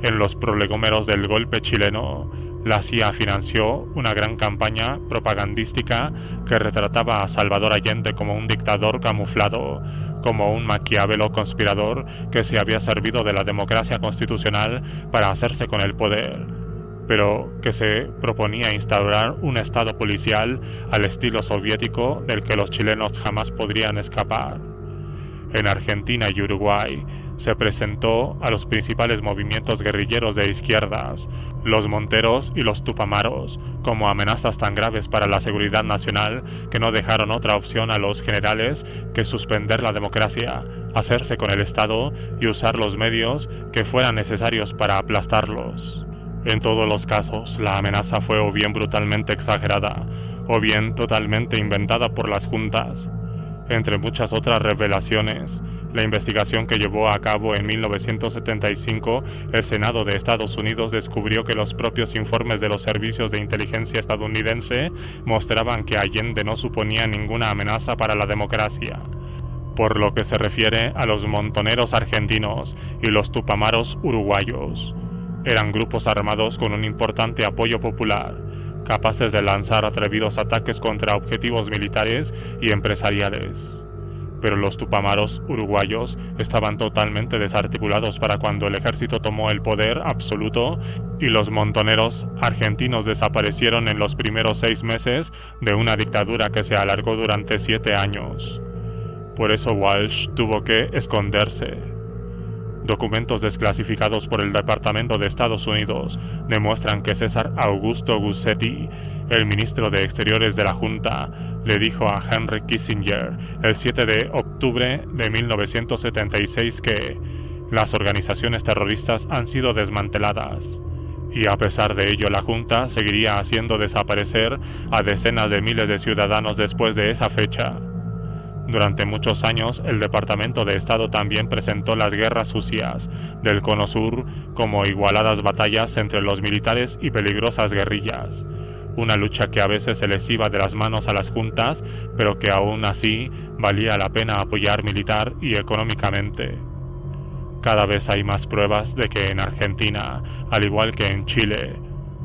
En los prolegómeros del golpe chileno, la CIA financió una gran campaña propagandística que retrataba a Salvador Allende como un dictador camuflado, como un Maquiavelo conspirador que se había servido de la democracia constitucional para hacerse con el poder, pero que se proponía instaurar un estado policial al estilo soviético del que los chilenos jamás podrían escapar. En Argentina y Uruguay se presentó a los principales movimientos guerrilleros de izquierdas, los Monteros y los Tupamaros, como amenazas tan graves para la seguridad nacional que no dejaron otra opción a los generales que suspender la democracia, hacerse con el Estado y usar los medios que fueran necesarios para aplastarlos. En todos los casos, la amenaza fue o bien brutalmente exagerada, o bien totalmente inventada por las juntas. Entre muchas otras revelaciones, la investigación que llevó a cabo en 1975 el Senado de Estados Unidos descubrió que los propios informes de los servicios de inteligencia estadounidense mostraban que Allende no suponía ninguna amenaza para la democracia. Por lo que se refiere a los montoneros argentinos y los tupamaros uruguayos, eran grupos armados con un importante apoyo popular, capaces de lanzar atrevidos ataques contra objetivos militares y empresariales. Pero los tupamaros uruguayos estaban totalmente desarticulados para cuando el ejército tomó el poder absoluto y los montoneros argentinos desaparecieron en los primeros 6 meses de una dictadura que se alargó durante 7 años. Por eso Walsh tuvo que esconderse. Documentos desclasificados por el Departamento de Estados Unidos demuestran que César Augusto Gussetti, el ministro de Exteriores de la Junta, le dijo a Henry Kissinger el 7 de octubre de 1976 que las organizaciones terroristas han sido desmanteladas, y a pesar de ello la Junta seguiría haciendo desaparecer a decenas de miles de ciudadanos después de esa fecha. Durante muchos años, el Departamento de Estado también presentó las guerras sucias del Cono Sur como igualadas batallas entre los militares y peligrosas guerrillas, una lucha que a veces se les iba de las manos a las juntas, pero que aún así valía la pena apoyar militar y económicamente. Cada vez hay más pruebas de que en Argentina, al igual que en Chile,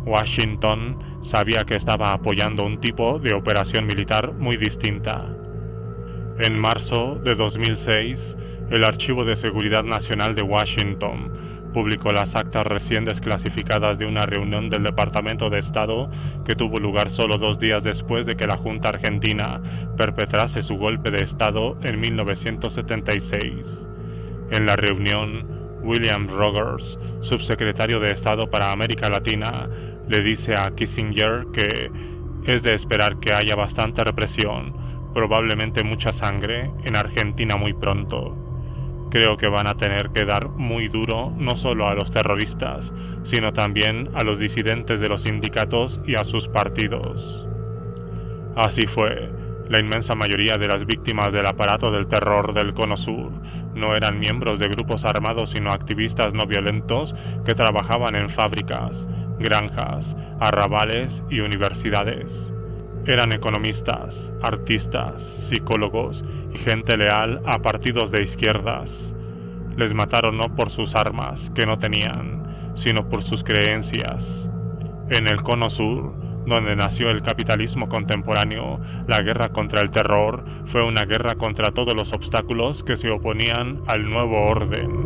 Washington sabía que estaba apoyando un tipo de operación militar muy distinta. En marzo de 2006, el Archivo de Seguridad Nacional de Washington publicó las actas recién desclasificadas de una reunión del Departamento de Estado que tuvo lugar solo 2 días después de que la Junta Argentina perpetrase su golpe de Estado en 1976. En la reunión, William Rogers, subsecretario de Estado para América Latina, le dice a Kissinger que es de esperar que haya bastante represión, probablemente mucha sangre, en Argentina muy pronto. Creo que van a tener que dar muy duro no solo a los terroristas, sino también a los disidentes de los sindicatos y a sus partidos. Así fue. La inmensa mayoría de las víctimas del aparato del terror del Cono Sur no eran miembros de grupos armados sino activistas no violentos que trabajaban en fábricas, granjas, arrabales y universidades. Eran economistas, artistas, psicólogos y gente leal a partidos de izquierdas. Les mataron no por sus armas, que no tenían, sino por sus creencias. En el Cono Sur, donde nació el capitalismo contemporáneo, la guerra contra el terror fue una guerra contra todos los obstáculos que se oponían al nuevo orden.